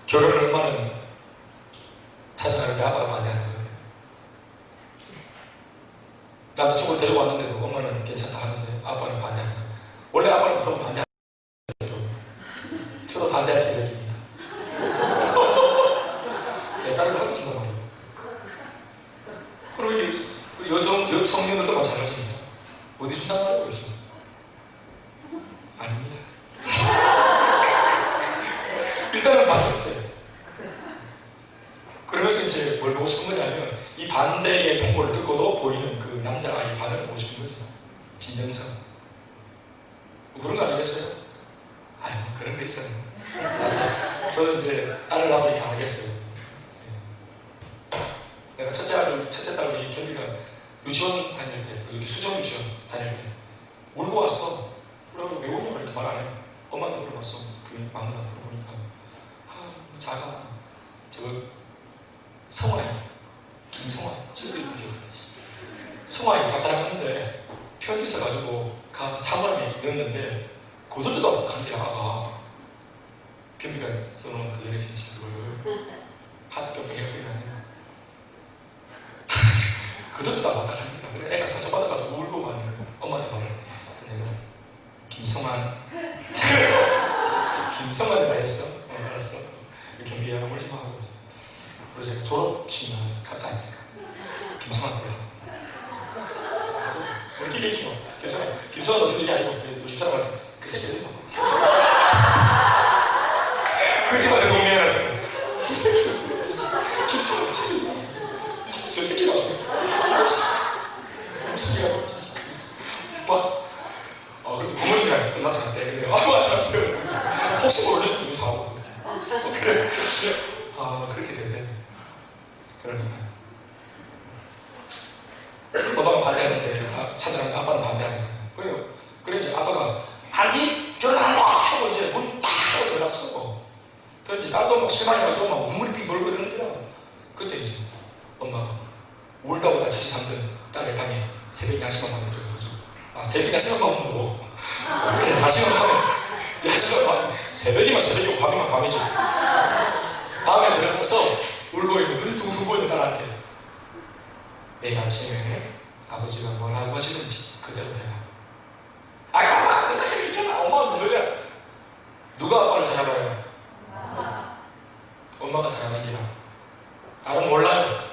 결혼을 엄마는 찾아가는데 아빠가 반대하는 거예요. 남자친구를 데리고 왔는데도 엄마는 괜찮다 하는데 아빠는 반대하는 거예요. 원래 아빠는 그럼 반대하는 거예요. 저도 반대할 계획입니다. 내 딸을 하고 준단 말이에요. 그리고 청년들도 마찬가지입니다. 어디 준단 말이에요, 요즘? 아닙니다. 일단은 반대했어요. 그러면서 이제 뭘 보고 싶은 거냐면 이 반대의 통보를 듣고도 보이는 그 남자아이의 반응을 보고 싶은 거죠. 진정성. 뭐 그런 거 아니겠어요? 아유, 그런 거 있어요. 저는 이제 딸을 낳으니까 알겠어요. 내가 첫째 딸이 견디가 유치원 다닐 때, 이렇게 수정 유치원 다닐 때 울고 왔어. 그러고 왜 우냐고 이렇게 말 안 해. 엄마한테 물어봤어. 부인 막내한테 물어보니까 자가 성화이 김성화이 지금도 이렇게 기억한다. 성화이 자살했는데 편지 써가지고 사물함에 넣었는데 거들떠도 간디라 아가 견디가 써놓은 그 연애 편지 그걸 하드병 병이가 그리 안 해. 그들도 다 받아가니까 그래 애가 상처받아가지고 울고 마는 거야. 엄마한테 말을 내가 김성환이라 했어. 알았어. 경비야 울지 마 하고 그래서 제가 졸업식만 갔다 하니까 김성환이야. 그래서 우리끼리 얘기해. 그래서 김성환 어떤 얘기 아니고 요즘 사람한테 그 새끼들 봐. 그 집안에 동네하나 지금 그 새끼들 김성환 저 새끼가 그래도 부모님이랑 나타났대. 근데 나타났어요. 혹시 모르는 분이 사오고 그래. 그렇게 되네. 그러니까 엄마가 반대하는데 찾아가니까 아빠는 반대하는 거예요. 왜요? 그래 이제 아빠가 아니 결혼 안 해! 하고 이제 문 딱 하고 들어갔어. 또 이제 딸도 막 실망해가지고 막 눈물이 빙 돌고 이러는 거야. 그때 이제 엄마가 울다 보다 지치 잠든 딸의 방에 새벽 야식만 먹는 들어가지고 새벽 야식만 먹고 그래 야식만 하면 새벽이면 새벽이고 밤이면 밤이지. 밤에 들어가서 울고 있는 눈이 둥둥 보이는 딸한테 내일 아침에 아버지가 뭐라고 하시든지 그대로 해라. 가만 괜찮아. 엄마가 무슨 소리야. 누가 아빠를 찾아봐요? 엄마가 찾아가는 기라. 딸은 몰라요.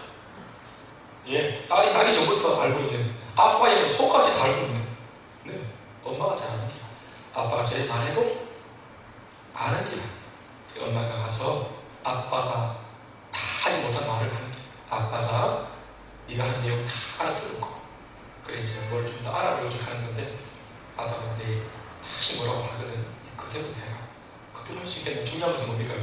예, 딸이 나기 전부터 알고 있는 아빠의 속까지 다 알고 있는 엄마가 잘하는 길. 아빠가 저희 말해도 아는 길. 엄마가 가서 아빠가 다 하지 못한 말을 하는 길. 아빠가 네가 하는 내용 다 알아들었고 그래 이제 뭘 좀 더 알아보려고 하는 건데 아빠가 내일 다시 뭐라고 하거든. 그대로 해라. 그대로 할 수 있겠네. 중요한 것은 뭡니까?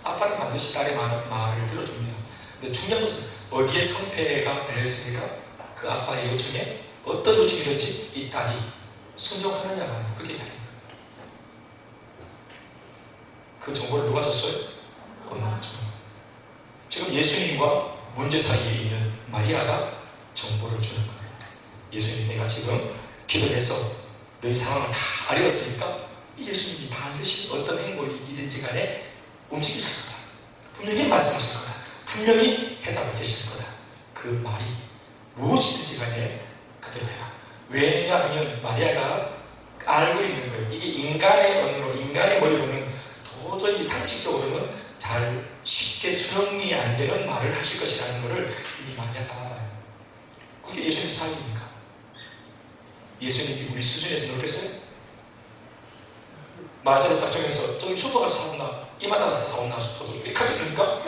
아빠는 반드시 딸의 말을 들어줍니다. 근데 중요한 것은 어디에 성패가 달려있습니까? 그 아빠의 요청에 어떤 요청이든지 이 딸이 순종하느냐가 아니고 그게 달려있는 거예요. 그 정보를 누가 줬어요? 엄마가 줬어요. 지금 예수님과 문제 사이에 있는 마리아가 정보를 주는 거예요. 예수님 내가 지금 기도해서 너희 상황을 다 알렸으니까 예수님이 반드시 어떤 행보이든지 간에 움직이실 거다. 분명히 말씀하실 거다. 분명히 해답을 제시할 거다. 그 말이 무엇이든지 간에 그대로 해라. 왜냐하면 마리아가 알고 있는 거예요. 이게 인간의 언어로, 인간의 머리로는 도저히 상식적으로는 잘 쉽게 수용이 안 되는 말을 하실 것이라는 것을 이 마리아가 알아요. 그게 예수님 스타일입니까? 예수님이 우리 수준에서 놀겠어요? 말자를 딱 정해서 저기 슈퍼 가서 사온다, 이마트 가서 사온다, 슈퍼도 이렇게 하겠습니까?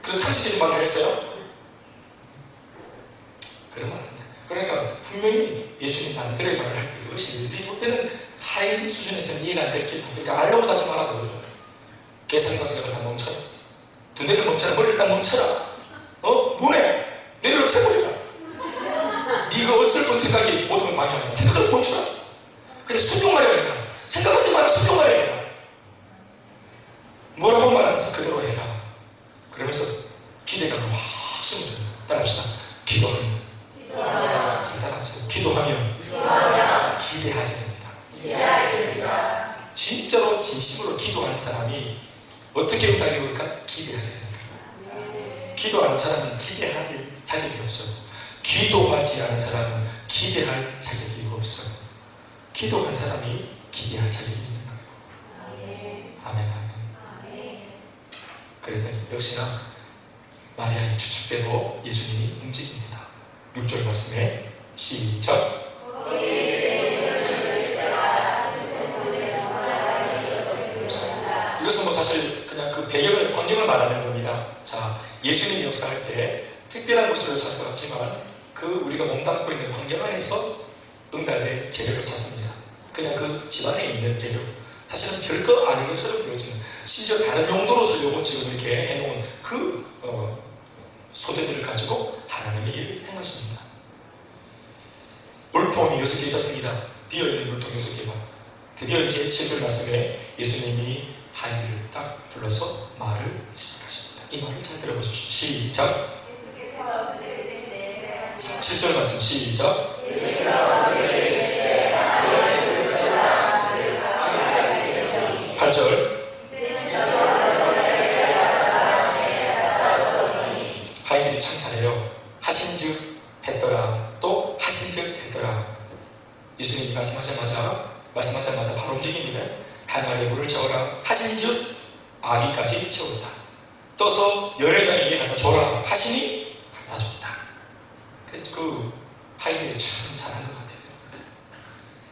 그런 상식적인 말을 하겠어요? 그런 말 안 돼. 그러니까 분명히 예수님 반대의 말을 할 때 그것이 우리 볼 때는 하인 수준에서는 이해가 안 될 게, 그러니까 알려고 하지 말라 그러죠. 계산 가서 다 멈춰라. 두 대를 멈춰라. 머리를 딱 멈춰라. 눈에 내를 없애버리라. 네가 어설픈 생각이 모든 걸 방해한다. 생각을 멈춰라. 근데 순종하려야 된다. 생각하지 말고 순종하려야 된다. 뭐라고 말하는지 그대로 해라. 그러면서 기대감을 확 심어줘요. 따라합시다. 기도합니다. 진짜로 진심으로 기도하는 사람이 어떻게 응답이 올까? 기대하게 되는 거예요. 기도하는 사람은 기대할 자격이 없어요. 기도하지 않은 사람은 기대할 자격이 없어요. 기도한 사람이 기대할 자격이 있는 거예요. 아멘, 아멘. 그랬더니 역시나 마리아의 추측대로 예수님이 움직입니다. 6절 말씀에 시작. 이것은 뭐 사실 그냥 그 배경을, 환경을 말하는 겁니다. 자, 예수님이 역사할 때 특별한 모습을 찾을 것 같지만 그 우리가 몸담고 있는 환경 안에서 응답의 재료를 찾습니다. 그냥 그 집안에 있는 재료. 사실은 별거 아닌 것처럼 보여지는, 심지어 다른 용도로 쓰려고 지금 이렇게 해놓은 그 소재들을 가지고 하나님의 일을 행하십니다. 물통이 6개 있었습니다. 비어있는 물통 6개가. 드디어 이제 7절 말씀에 예수님이 하인들을 딱 불러서 말을 시작하십니다. 이 말을 잘 들어보십시오. 시작. 7절 말씀 시작. 8절. 하인들이 참 잘해요. 하신즉 했더라. 또 하신즉 했더라. 예수님이 말씀하자마자 바로 움직입니다. 항아리에 물을 채워라 하신즉 아기까지 채웠다. 떠서 연회장에게 갖다 줘라 하시니 갖다 줬다. 그 하인들이 참 잘한 것 같아요.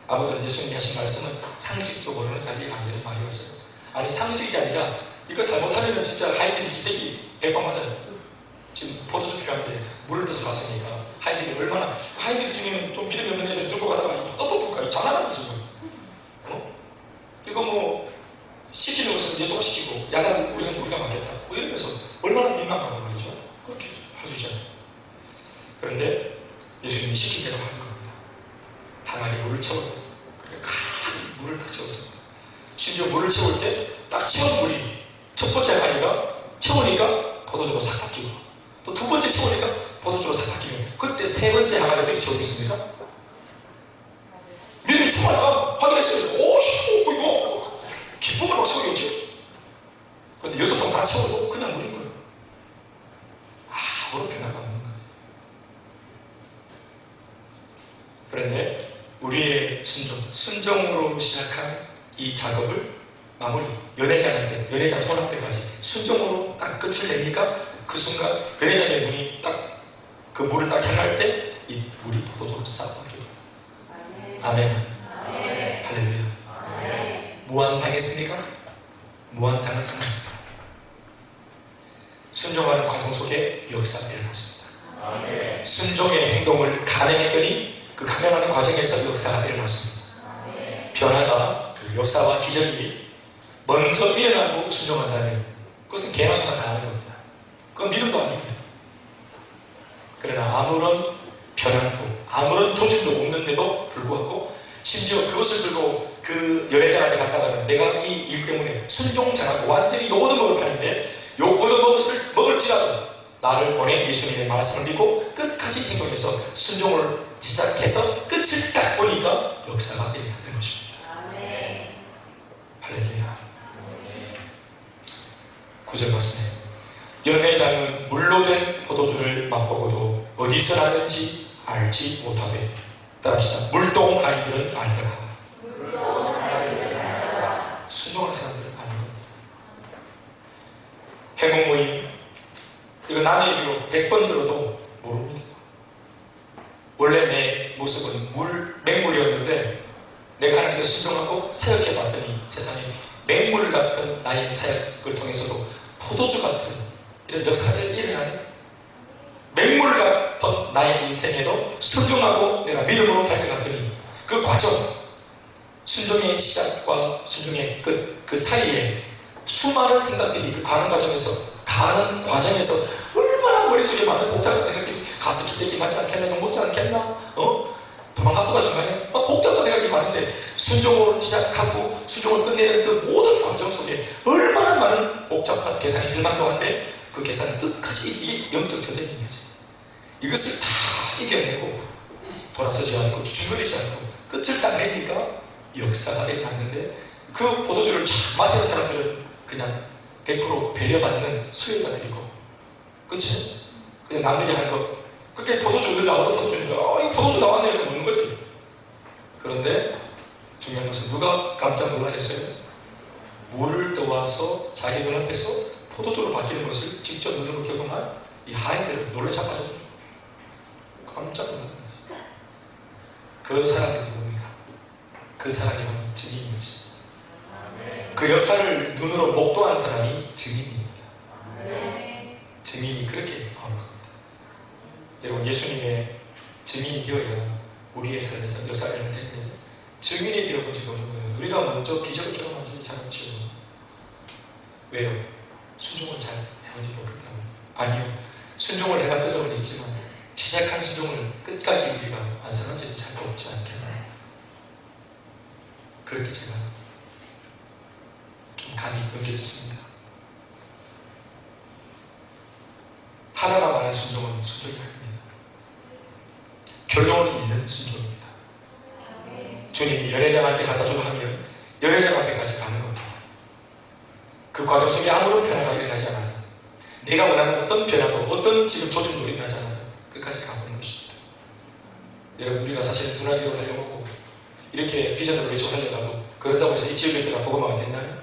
아무튼 예수님이 하신 말씀은 상식적으로는 잘 이해 안 되는 말이었어요. 아니, 상식이 아니라 이거 잘못하면 진짜 하인들이 기대기 100방 맞아요. 지금 포도주 필요한데 물을 떠서 갔으니까 하인들이 얼마나, 하인들 중에는 좀 믿음이 없는 애들 들고 가다가 엎어볼까? 장난하는 지금. 이거 뭐 시키는 것은 예수가 시키고 야단 우리가 맞겠다 뭐 이러면서 얼마나 민망하고 말이죠. 그렇게 할 수 있잖아요. 그런데 예수님이 시킨 대로 하는 겁니다. 항아리에 물을 채우고 가득 물을 딱 채웠습니다. 심지어 물을 채울 때 딱 채운 물이 첫 번째 항아리가 채우니까 포도주로 싹 바뀌고 또 두 번째 채우니까 포도주로 싹 바뀌면 그때 세 번째 항아리가 어떻게 채우겠습니까? 믿음이 충만하다 확인했어요. 오씨 이거 기쁨을 막 채우겠지. 그런데 6통 다 채워도 그냥 물인 거예요. 아무런 변화가 없는 거예요. 그런데 우리의 순종으로 시작한 이 작업을 마무리, 연회장 손 앞에까지 순종으로 딱 끝을 내니까 그 순간 연회장의 문이 딱 그 물을 딱 향할 때 이 물이 포도주로 싹 바뀌고. 아멘. 아멘. 할렐루야. 아멘. 무한당했습니까? 무한당하지 않았습니다. 순종하는 과정 속에 역사가 일어났습니다. 아멘. 순종의 행동을 감행했더니 그 감행하는 과정에서 역사가 일어났습니다. 아멘. 변화가, 그 역사와 기적이 먼저 일어나고 순종한다면 그것은 개나 소나 다 하는 겁니다. 그건 믿음도 아닙니다. 그러나 아무런 변화도 아무런 조짐도 없는데도 불구하고 심지어 그것을 들고 그 연회장 앞에 갔다가는 내가 이 일 때문에 순종자라고 완전히 욕 얻어먹을 판인데 욕 얻어먹을 먹을지라도 나를 보낸 예수님의 말씀을 믿고 끝까지 행동해서 순종을 시작해서 끝을 딱 보니까 역사가 일어나는 것입니다. 아멘. 할렐루야. 9절 말씀에 연회장은 물로 된 포도주를 맛보고도 어디서 나는지 알지 못하되, 따라합시다. 물동 하인들은 알더라. 순종한 사람들은 아는 겁니다. 행복 모임, 이거 남의 얘기로 100번 들어도 모릅니다. 원래 내 모습은 맹물이었는데 내가 하나님께 순종하고 사역해 봤더니 세상에 맹물 같은 나의 사역을 통해서도 포도주 같은 이런 역사를 일어나는, 맹물 같은 나의 인생에도 순종하고 내가 믿음으로 달려갔더니 그 과정, 순종의 시작과 순종의 끝, 그 사이에 수많은 생각들이 그 가는 과정에서 얼마나 머릿속에 많은 복잡한 생각들이, 가서 기대기 맞지 않겠나, 욕 못지 않겠나, 도망가다가 중간에 복잡한 생각이 많은데 순종을 시작하고 순종을 끝내는 그 모든 과정 속에 얼마나 많은 복잡한 계산이 들만도한데 그 계산은 끝까지 이게 영적 전쟁인 거지. 이것을 다 이겨내고 돌아서지 않고 주춤거리지 않고 끝을 딱 내니까 역사가 일어났는데 그 포도주를 쫙 마시는 사람들은 그냥 100% 배려받는 수혜자들이고, 그치? 그냥 남들이 하는 거, 그렇게 포도주 늘 나와도 포도주인데, 이 포도주 나왔네 이렇게 먹는 거지. 그런데 중요한 것은 누가 깜짝 놀라겠어요? 물을 떠와서 자기 눈앞에서 포도주로 바뀌는 것을 직접 눈으로 경험한 이 하인들은 놀래 자빠졌어요. 깜짝 놀랐어요. 그 사람이 누굽니까? 그 사람이 바로 증인이지. 그 역사를 눈으로 목도한 사람이 증인입니다. 증인이 그렇게 나오는 겁니다. 여러분, 예수님의 증인이 되어야 우리의 삶에서 역사를 할 텐데, 증인이 되어본지도 없는 거예요. 우리가 먼저 기적을 경험한지 잘 없죠. 왜요? 순종을 잘 해본 적이 없기 때문에. 아니요, 순종을 해봤던 적은 있지만 시작한 순종을 끝까지 우리가 완성한 적이 잘 없지 않겠나요? 그렇게 제가 좀 감이 넘겨졌습니다. 하다가 말한 순종은 순종이 아닙니다. 결론이 있는 순종입니다. 주님이 연회장한테 갖다 주고 하면 연회장 앞에까지 가는 겁니다. 그 과정 속에 아무런 변화가 일어나지 않아도, 내가 원하는 어떤 변화도, 어떤 지금 조짐도 일어나지 않아도 끝까지 가보는 것입니다. 여러분, 우리가 사실은 분화기도를 하려고 하고 이렇게 비전을 외쳐 살려가도, 그런다고 해서 이 지역에다가 복음화가 됐나요?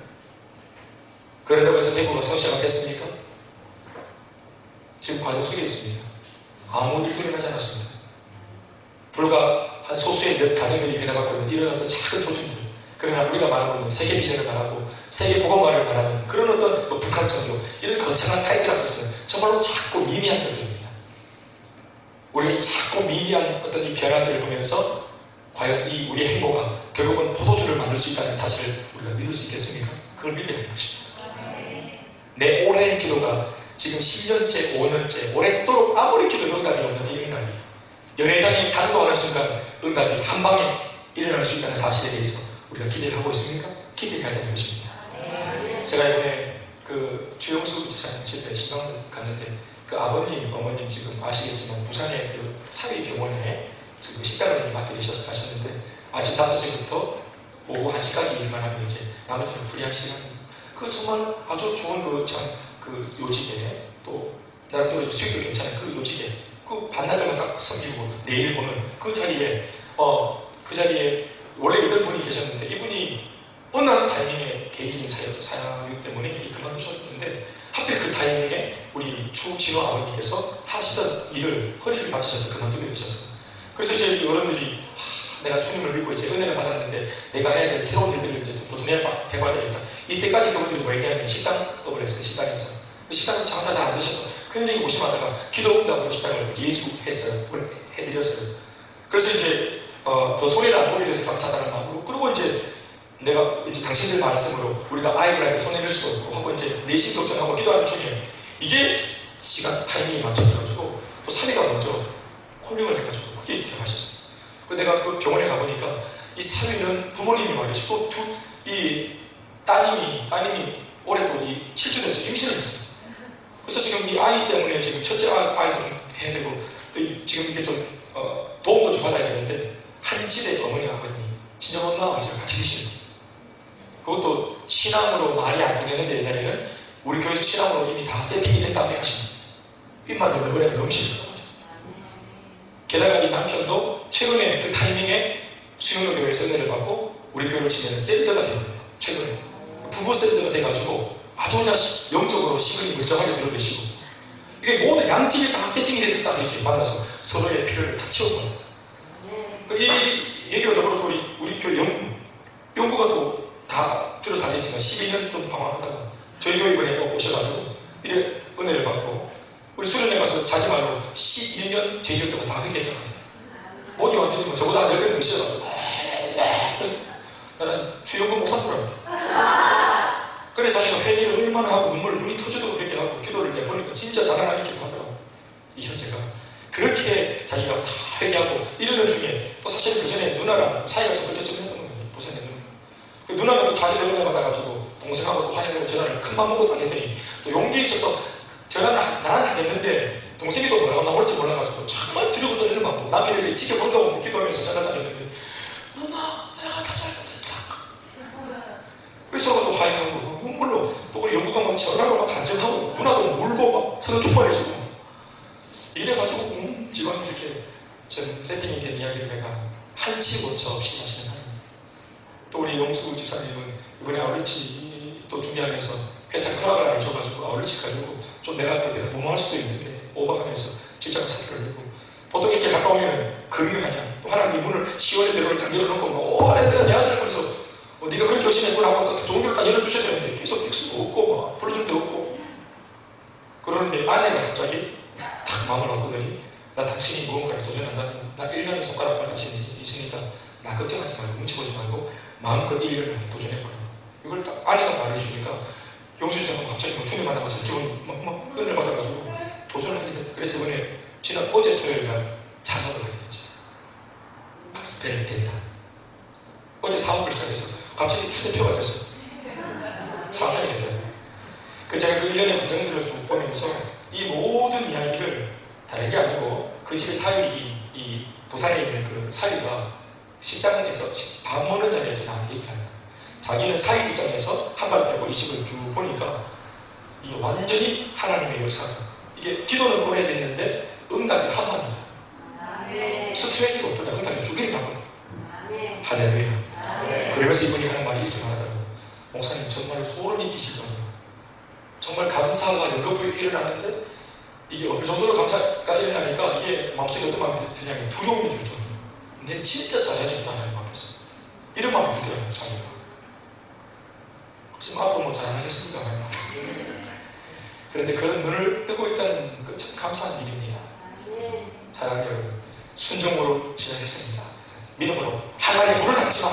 그런다고 해서 대구가 성시화가 됐습니까? 지금 과정 속에 있습니다. 아무 일도 일어나지 않았습니다. 불과 한 소수의 몇 가정들이 변화받고 있는 이런 어떤 작은 조짐들, 그러나 우리가 말하고 있는 세계 비전을 말하고 세계 복음화를 말하는 그런 어떤 북한 선교, 이런 거창한 타이틀 앞에서는 정말로 작고 미미한 것들입니다. 우리가 이 작고 미미한 어떤 이 변화들을 보면서 과연 이 우리의 행보가 결국은 포도주를 만들 수 있다는 사실을 우리가 믿을 수 있겠습니까? 그걸 믿어야 되는 것입니다. 내 오랜 기도가 지금 10년째, 5년째 오랫도록 아무리 기도도 응답이 없는 이 응답이 연회장이 단도하는 순간 응답이 한 방에 일어날 수 있다는 사실에 대해서 우리가 기대를 하고 있습니까? 기대해야 되는 것입니다. 제가 이번에 그 주영수 집사님 집에 신방을 갔는데, 그 아버님, 어머님 지금 아시겠지만 부산의 그 사위병원에 지금 식당을 맡게 되셔서 가셨는데, 아침 5시부터 오후 1시까지 일만 하면 이제 나머지는 프리한 시간입니다. 그 정말 아주 좋은 그 요직에, 또 사람들이 수익도 괜찮은 그 요직에 그 반나절만 딱 섬기고 내일 보는 그 자리에 그 자리에 원래 있던 분이 계셨는데, 이분이 어느 타이밍에 개인적인 사역 때문에 이렇게 그만두셨는데, 하필 그 타이밍에 우리 추진호 아버님께서 하시던 일을, 허리를 다치셔서 그만두게 되셨어요. 그래서 이제 여러분들이 내가 주님을 믿고 이제 은혜를 받았는데 내가 해야 될 새로운 일들을 이제 도전해봐야 되겠다. 이때까지 그분들이 뭐 얘기하면 식당업을 했어요. 식당에서. 그 식당 장사 잘 안 되셔서 굉장히 고심하다가 기도 응답으로 식당을 예수했어요. 해드렸어요. 그래서 이제 더 손해를 안 보게 돼서 감사하다는 마음으로, 그리고 이제 내가 이제 당신들 말씀으로 우리가 아이들한테 손해를 수도 없고 하고 이제 내심 걱정하고 기도하는 중에 이게 시간 타이밍이 맞춰져가지고 또 사내가 먼저 콜링을 해가지고 그게 들어가셨어요. 그래서 내가 그 병원에 가보니까 이 사위는 부모님이 와 계시고 이 따님이 올해 또 이 7주에서 임신을 했어요. 그래서 지금 이 아이 때문에 지금 첫째 아이도 좀 해야 되고 또 지금 이게 좀 도움도 좀 받아야 되는데, 한 집에 어머니 아버님, 친정엄마 아버지가 같이 계시는 거예요. 그것도 신앙으로 말이 안 통했는데, 옛날에는 우리 교회에서 신앙으로 이미 다 세팅이 된 다음에 가시는 거예요. 입만 열면 은혜가 넘치는 거죠. 게다가 이 남편도 최근에 그 타이밍에 수영로 교회에서 은혜를 받고 우리 교회로 치면 샌드가 된 거예요. 최근에 부부 샌드가 돼가지고 아주 그냥 영적으로 시간이 멀쩡하게 들어 계시고, 이게 모든 양집이 다 세팅이 돼서 딱 이렇게 만나서 서로의 필요를 다 채우고, 이 얘기와 더불어 또 우리 교회 연구가 또 다 들어서 알겠지만 12년 좀 방황하다가 저희 교회 이번에 오셔가지고 이래 은혜를 받고, 우리 수련회 가서 자지 말고 11년 제주도 동안 다 회개했다가 목이 완전히 뭐 저보다 10배 더 씌어가지고 나는 주연구 목사 줄 알았다. 그래서 자기가 회개를 얼마나 하고 눈이 터지도록 회개하고 기도를 내보니까 진짜 자랑하게 기도하더라고. 이 현재가 그렇게 자기가 다 회개하고 이러는 중에, 또 사실 그 전에 누나랑 사이가 좀 그때쯤 했던 거예요. 부산에 누나. 그 누나가 또 자기 연락 받아가지고 동생하고 또 화해하고 전화를 큰맘 먹고 딱 했더니 또 용기 있어서 전화를 나는 하겠는데, 동생이 또 뭐라고 나올지 몰라가지고 정말 두려고 떨리는 마음으로 남편이 이렇게 지켜본다고 기도하면서 전화를 했는데, 누나 내가 다 잘못했다. 우리 영구가 막 전화로 막 간절하고 누나도 울고 막 서로 충만해지고 이래가지고 집안에 이렇게 전 세팅이 된 이야기를 내가 한치 오차 없이 마시는 하나님. 또 우리 용수 집사님은 이번에 아울리치 또 준비하면서 회사에 허락을 안 해줘가지고 아울리치 가지고 좀 내가 볼 때는 무모할 수도 있는데 오버하면서 직장 차를 올리고 보통 이렇게 가까우면 금유하냐 또 하나님이 문을 10월에 대로를 딱 열어놓고 하나님 내 아들 하면서 네가 그렇게 결심했구나 하고 또 좋은 길을 딱 열어주셔야 되는데 계속 픽수도 없고 막 불러줄 데 없고 그러는데 아내가 갑자기 딱 마음을 바꾸더니 나 당신이 무언가를 도전한다면 나 1년의 손가락발 자신이 있으니까 나 걱정하지 말고 뭉치보지 말고 마음껏 1년을 도전해보라. 이걸 딱 아내가 말해주니까 용수지사가 갑자기 막 충격받아 가지고 기분이 막 은혜를 받아가지고 도전을 하게 됐다. 그래서 이번에 지난 어제 토요일날 작업을 하게 됐지. 가스펠이 된다. 어제 사업을 시작해서 갑자기 추대표가 됐어. 사장이 됐다. 그 제가 그 1년의 과정들을 쭉 보면서 이 모든 이야기를 다른 게 아니고 그 집의 사위, 이 부산에 있는 그 사위가 식당에서 밥 먹는 자리에서 나한테 얘기를 하는 거예요. 자기는 사위 입장에서 한 발 빼고 이 집을 쭉 보니까 이게 완전히 하나님의 역사가 이게 기도는 오래됐는데 응답이 한 번이다. 스트레이트가 없더냐 응답이 두 개를 나온다. 할렐루야. 그러면서 이분이 하는 말이 이렇게 말하더라고요. 목사님 정말 소름이 끼칠 정도로 정말 감사가 연거푸에 일어나는데 이게 어느 정도로 감사가 일어나니까 이게 마음속에 어떤 마음이 드냐면 두려움이 들죠. 내 진짜 잘해야겠다 하는 마음에서 이런 마음이 들더라고요. 자기가 지금 앞으로 뭐 잘 안 하겠습니다. 그런데 그런 눈을 뜨고 있다는 그 참 감사한 일입니다. 사랑하는 여러분, 순종으로 시작했습니다. 믿음으로 하나님의 물을 담지마.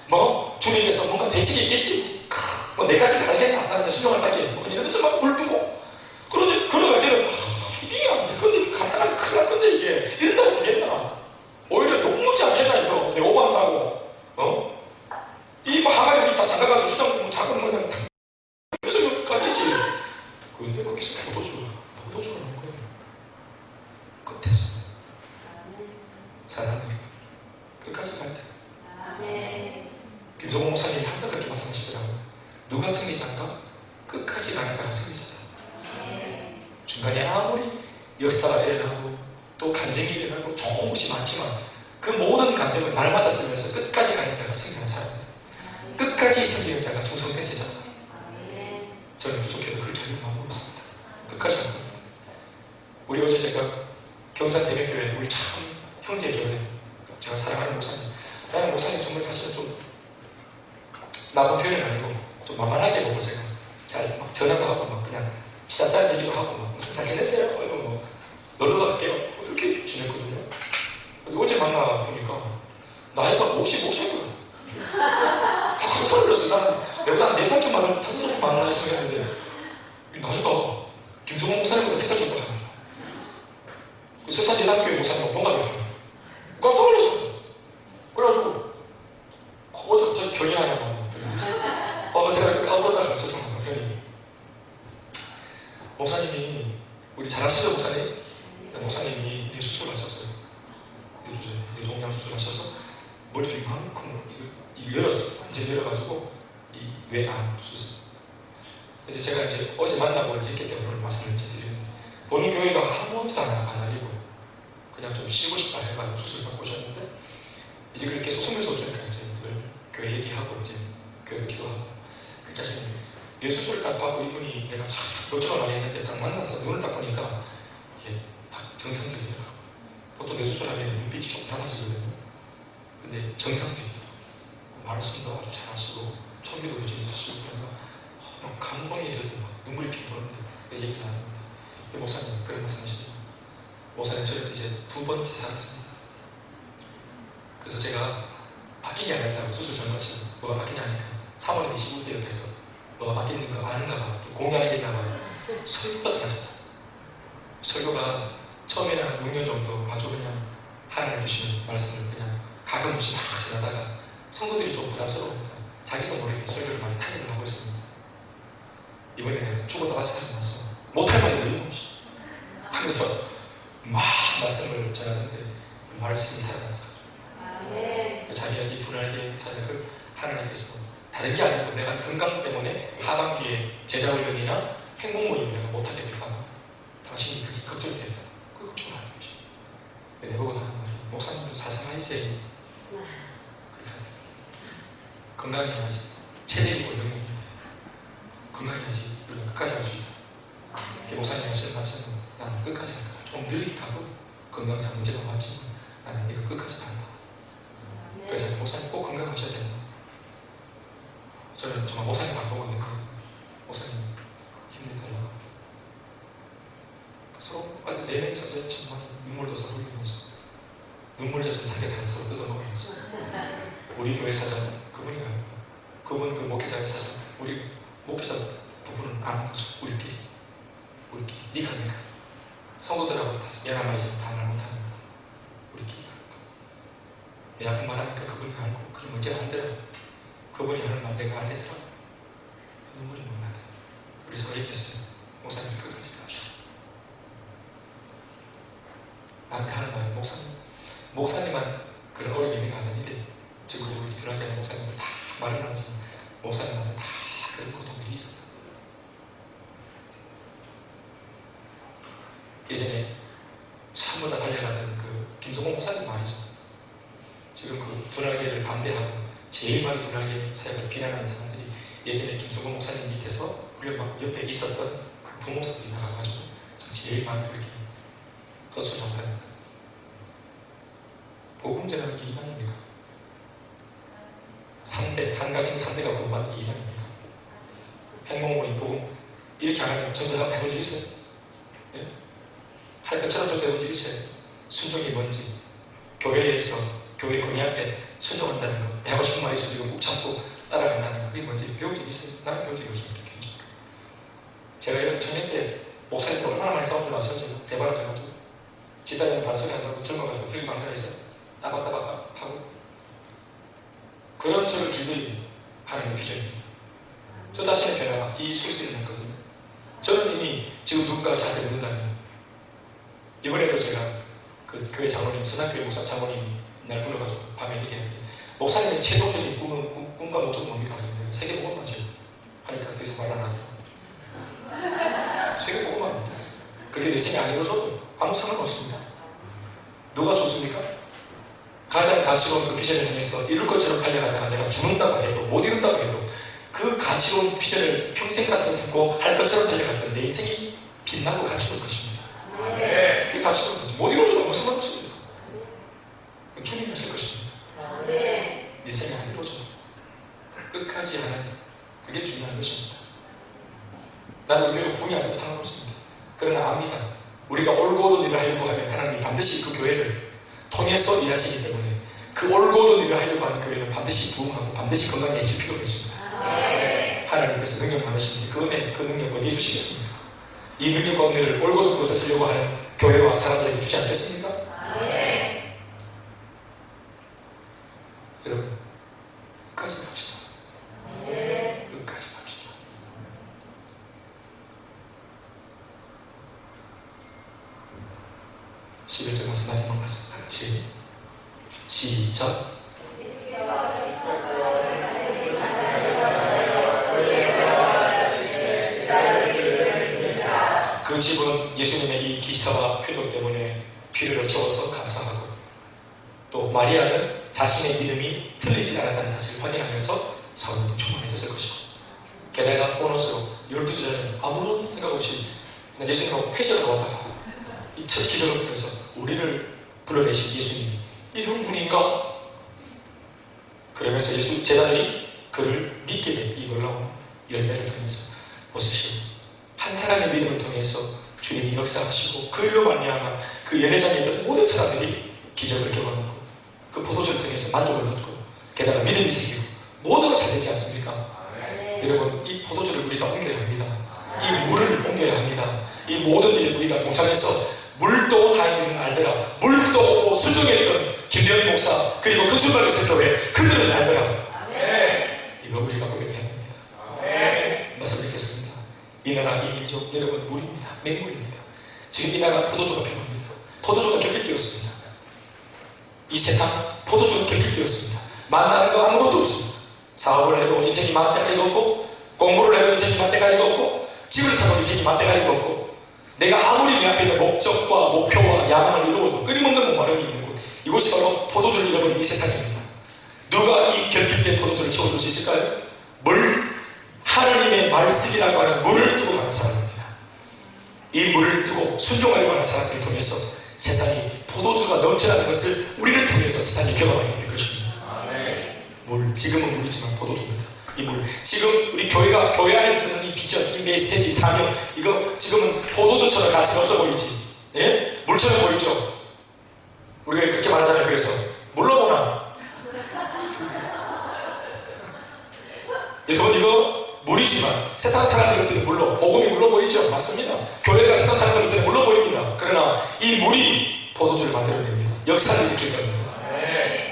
뭐 주님께서 뭔가 대책이 있겠지. 뭐 내까지 달겠나? 나는 순종을 하게. 뭐 이러면서 막 물 뜨고 그런데 걸어갈 때는 이게 안 될 건데 간단하게 큰일 날 건데 이게 이런다고 되겠나? 오히려 욕먹지 않겠나 이거 내가 오버한다고 이 뭐 항아리 다 잠가가지고 수정 작은 거는 다 그래서 갔겠지. 그런데 거기서 포도주가 나온 거예요. 끝에서 사랑하는 끝까지 가야 돼. 김종호 목사님이 항상 그렇게 말씀하시더라고요. 누가 승리자인가? 끝까지 가는 자가 승리자다. 중간에 아무리 역사가 일어나고 또 감정이 일어나고 좋은 것이 많지만 그 모든 감정을 날마다 쓰면서 끝까지 가는 자가 승리하는 사람이에요. 끝까지 승리하는 자가 충성된 제자다. 저는 부족해도 그렇게 하려고 마음먹었습니다. 끝까지 한 겁니다. 우리 어제 제가 경산 대명교회 우리 참 형제 교회 제가 사랑하는 목사님, 나는 목사님 정말 사실은 좀 나쁜 표현은 아니고 좀 만만하게 보고 제가 잘 막 전화도 하고 막 그냥 시작자는 얘기도 하고 막 무슨 잘 지냈어요? 뭐 놀러 갈게요. 이렇게 지냈거든요. 근데 어제 만나 보니까 나이가 55세고요. 깜짝 놀랐어요. 나는 내보다 4살 좀 많은 5살 좀 많나 생각했는데 나이가 김성호 목사님보다 3살 정도 합니다. 그 세산 예남교회 목사님하고 동갑이라고 합니다. 깜짝 놀랐어요. 그래가지고 어제 갑자기 경의하냐고 들으면서 제가 이렇게 까불었다가 죄송합니다. 괜히 목사님이 우리 잘 아시죠 목사님? 목사님이 뇌수술을 하셨어요. 뇌종양 수술하셔서 머리를 이만큼 열었어요. 이제 열어가지고 이 뇌암 수술. 이제 제가 이제 어제 만나고 이제 했기 때문에 오늘 말씀을 드리는데 본인 교회가 아무것도 안 알리고 그냥 좀 쉬고 싶다 해가지고 수술 받고 오셨는데 이제 그렇게 계속 숨겨서 오시니까 이제 이걸 교회 얘기하고 이제 교회도 기도하고 그렇게 하시는데 뇌수술을 딱 하고 이분이 내가 참 요청을 많이 했는데 딱 만나서 눈을 딱 보니까 이게 딱 정상적이더라고요. 보통 뇌수술하면 눈빛이 좀 달라지거든요. 근데 정상적이더라고요. 말씀도 아주 잘하시고 총기도 요즘 있으시고 그러니까 감동이 들고 막 눈물이 피 도는데 얘기를 하는데 이 목사님 그런 말씀하시죠. 목사님 저는 이제 2번째 살았습니다. 그래서 제가 바뀐 게 아니다고 수술 전까지 뭐가 바뀌냐니까 3월 25일 옆에서 뭐가 바뀌는 거 아는가 봐. 또 공유하겠나 봐요. 설교가 달라졌다. 설교가 처음에는 한 6년 정도 아주 그냥 하나님 주시는 말씀을 그냥 가끔씩 막 전하다가 성도들이 좀 부담스러우니까 자기도 모르게 설교를 많이 타협을 하고 있습니다. 이번에는 죽어도 같이 타고 나서 못할 말이 어림없이 하면서 막 말씀을 전하는데 그 말씀이 살아난다. 자기가 이 분하게 사는 그 하나님께서 다른 게 아니고 내가 건강 때문에 때문에 하반기에 제자훈련이나 행복모임을 내가 못하게 될까봐 당신이 그게 걱정이 된다. 그 걱정을 하는 거지. 내보고 하는 말이 목사님도 사상하이세요. 그러니까 건강해야지. 체력이고 능력인데 건강해야지. 우리가 끝까지 갈 수 있다. 목사님이 하시는 말씀은 나는 끝까지 갈 거야. 좀 느리게 가도 건강상 문제가 많지만 나는 이거 끝까지 간다. 그래서 목사님 꼭 건강하셔야 된다. 저는 정말 목사님 안 보고 있는데 목사님 힘내달라. 서로 아주 네 명이서 정말 눈물도 서로 흘리면서 눈물 젖은 사계단을 서로 뜯어먹으면서 우리 교회 사장 그분이 아니고 그분 그 목회자의 사장 우리 목회자 부부는 아는 거죠. 우리끼리 네가 내가 성도들하고 다섯 미안한 말이지만 반말 못하는 거 우리끼리 하는 거. 내 아픈 말 하니까 그분이 알고 그게 문제가 안 되더라고. 그분이 하는 말 내가 알겠더라고. 눈물이 못 나대. 그래서 얘기했어요. 목사님 끝까지 갑시다. 나한테 하는 말이 목사님만 그런 어려움이 있는 거 아닌데 지금 우리 들어가게 하는 목사님들 다 말을 하지 목사님한테 다 그런 고통들이 있었다. 예전에 참보다 달려가던 그 김성공 목사님 말이죠. 지금 그 dunar계를 반대하고 제일 많이 dunar계 사역을 비난하는 사람들이 예전에 김성공 목사님 밑에서 훈련받고 옆에 있었던 그 부목사들이 나가가지고 제일 많이 그렇게 헛소리하고 합니다. 복음 전하는 게 이단입니까? 3대, 한 가정 3대가 구원받는 게 이단입니까? 행복모임 복음 이렇게 안 하면 전부 다 해본 적 있어요? 예? 할 것처럼 좀 배운 적 있어요. 순종이 뭔지 교회에서 교회 권위 앞에 순종한다는 거 내 하고 싶은 말이 있어도 꾹 참고 따라간다는 거 그게 뭔지 배운 적 있어요? 나는 배운 적이 없습니다. 제가 이런 청년 때 목사님들 얼마나 많이 싸우고 나서 대바라져가지고 집단에는 반소리 한다고 젊어가지고 흘리 방탄에서 따박따박 하고 그런 저를 길들이는 하나님의 비전입니다. 저 자신의 변화가 이 속에서 일어났거든요. 저는 이미 지금 누군가가 저한테 묻는다면 이번에도 제가 그 교회 장로님, 서산교회 목사 장로님이 날 불러가지고 밤에 얘기했는데 목사님의 최종적인 꿈과 목적은 뭡니까? 세계복음화죠. 하니까 더 이상 말 안 하더라고요. 세계복음화입니다. 그게 내 생에 안 이루어져도 아무 상관없습니다. 누가 좋습니까? 가장 가치로운 그 비전을 향해서 이룰 것처럼 달려가다가 내가 죽는다고 해도 못 이룬다고 해도 그 가치로운 비전을 평생 가슴에 품고 할 것처럼 달려갔던 내 인생이 빛나고 가치로운 것입니다. 그게 가치로운 거죠. 못 이루어져도 아무 상관없습니다. 주님이 하실 것입니다. 내 생에 안 이루어져도 끝까지 하는 그게 중요한 것입니다. 나는 우리가 부흥이 안 돼도 상관없습니다. 그러나 압니다. 우리가 옳고도 일을 하려고 하면 하나님이 반드시 그 교회를 통해서 일하시기 때문에 그 옳고도 일을 하려고 하는 교회는 반드시 부흥하고 반드시 건강해질 필요가 있습니다. 하나님께서 능력 많으신데 그 능력 어디에 주시겠습니까? 이 능력과 은혜를 옳고도 그것을 쓰려고 하는 교회와 사람들에게 주지 않겠습니까? 여러분 끝까지 갑시다. 끝까지 갑시다. (11절) 마지막 말씀 같이 시작. 그 집은 예수님의 이 기사와 표적 때문에 피를 채워서 감사하고 또 마리아는 자신의 믿음이 틀리지 않았다는 사실을 확인하면서 사모님 충만해졌을 것이고 게다가 보너스로 12주 전에 아무런 생각 없이 그냥 예수님하고 회식을 하다가 이 첫 기적을 통해서 우리를 불러내신 예수님이 이런 분인가? 그러면서 예수 제자들이 그를 믿게 된 이 놀라운 열매를 통해서 보십시오. 한 사람의 믿음을 통해서 주님이 역사하시고 그일로 말미암아 그 예배장에 있던 모든 사람들이 기적을 경험하고 그 포도주를 통해서 만족을 얻고 게다가 믿음이 생기고 모두가 잘 되지 않습니까? 여러분 이 포도주를 우리가 옮겨야 합니다. 이 물을 옮겨야 합니다. 이 모든 일에 우리가 동참해서 물도 온 하나님은 알더라. 물도 오고 수정이던 김대현 목사 그리고 금수발교 교회 그들은 알더라. 이거 우리가 고백해야 됩니다. 말씀드리겠습니다. 이 나라 이 민족 여러분 물입니다. 맹물입니다. 지금 이 나라 포도주가 필요합니다. 포도주가 격히 끼었습니다. 이 세상 포도주가 격히 끼었습니다. 만나는 거 아무것도 없습니다. 사업을 해도 인생이 망할 때가 없고 맛대가리가 없고 집을 사도 인생이 맛대가리가 없고 내가 아무리 내 앞에 있는 목적과 목표와 야망을 이루어도 끊임없는 목마름이 있는 곳, 이곳이 바로 포도주를 잃어버린 이 세상입니다. 누가 이 결핍된 포도주를 채워줄 수 있을까요? 하느님의 말씀이라고 하는 물을 뜨고 가는 사람입니다. 이 물을 뜨고 순종하려고 하는 사람들을 통해서 세상이 포도주가 넘쳐나는 것을 우리를 통해서 세상이 경험하게 될 것입니다. 지금은 물이지만 포도주입니다. 이 물, 지금 우리 교회 안에서 듣는 이 비전, 이 메시지, 사명, 이거 지금은 포도주처럼 가치가 없어 보이지? 예? 물처럼 보이죠? 우리가 그렇게 말하잖아요. 그래서 물로 보나? 여러분, 이거 물이지만 세상 사람들 때는 물로, 복음이 물로 보이죠? 맞습니다. 교회가 세상 사람들 때는 물로 보입니다. 그러나 이 물이 포도주를 만들어냅니다. 역사를 일으킬 겁니다.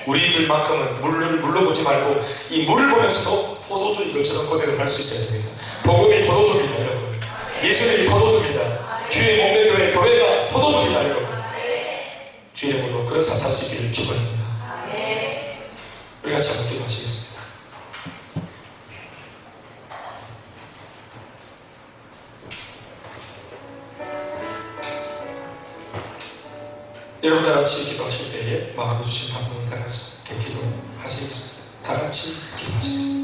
우리들만큼은 물로 보지 말고 이 물을 보면서도 포도주인 것처럼 고백을 할 수 있어야 됩니다. 복음이 포도주입니다, 여러분. 예수님이 포도주입니다. 주의 몸된 교회가 포도주입니다, 여러분. 주의 이름으로 그런 삶 살 수 있기를 축원합니다. 우리 같이 한번 기도하시겠습니다. 여러분 다 같이 기도하실 때에 마음에 주신 감동을 따라서 기도하시겠습니다. 다 같이 기도하시겠습니다.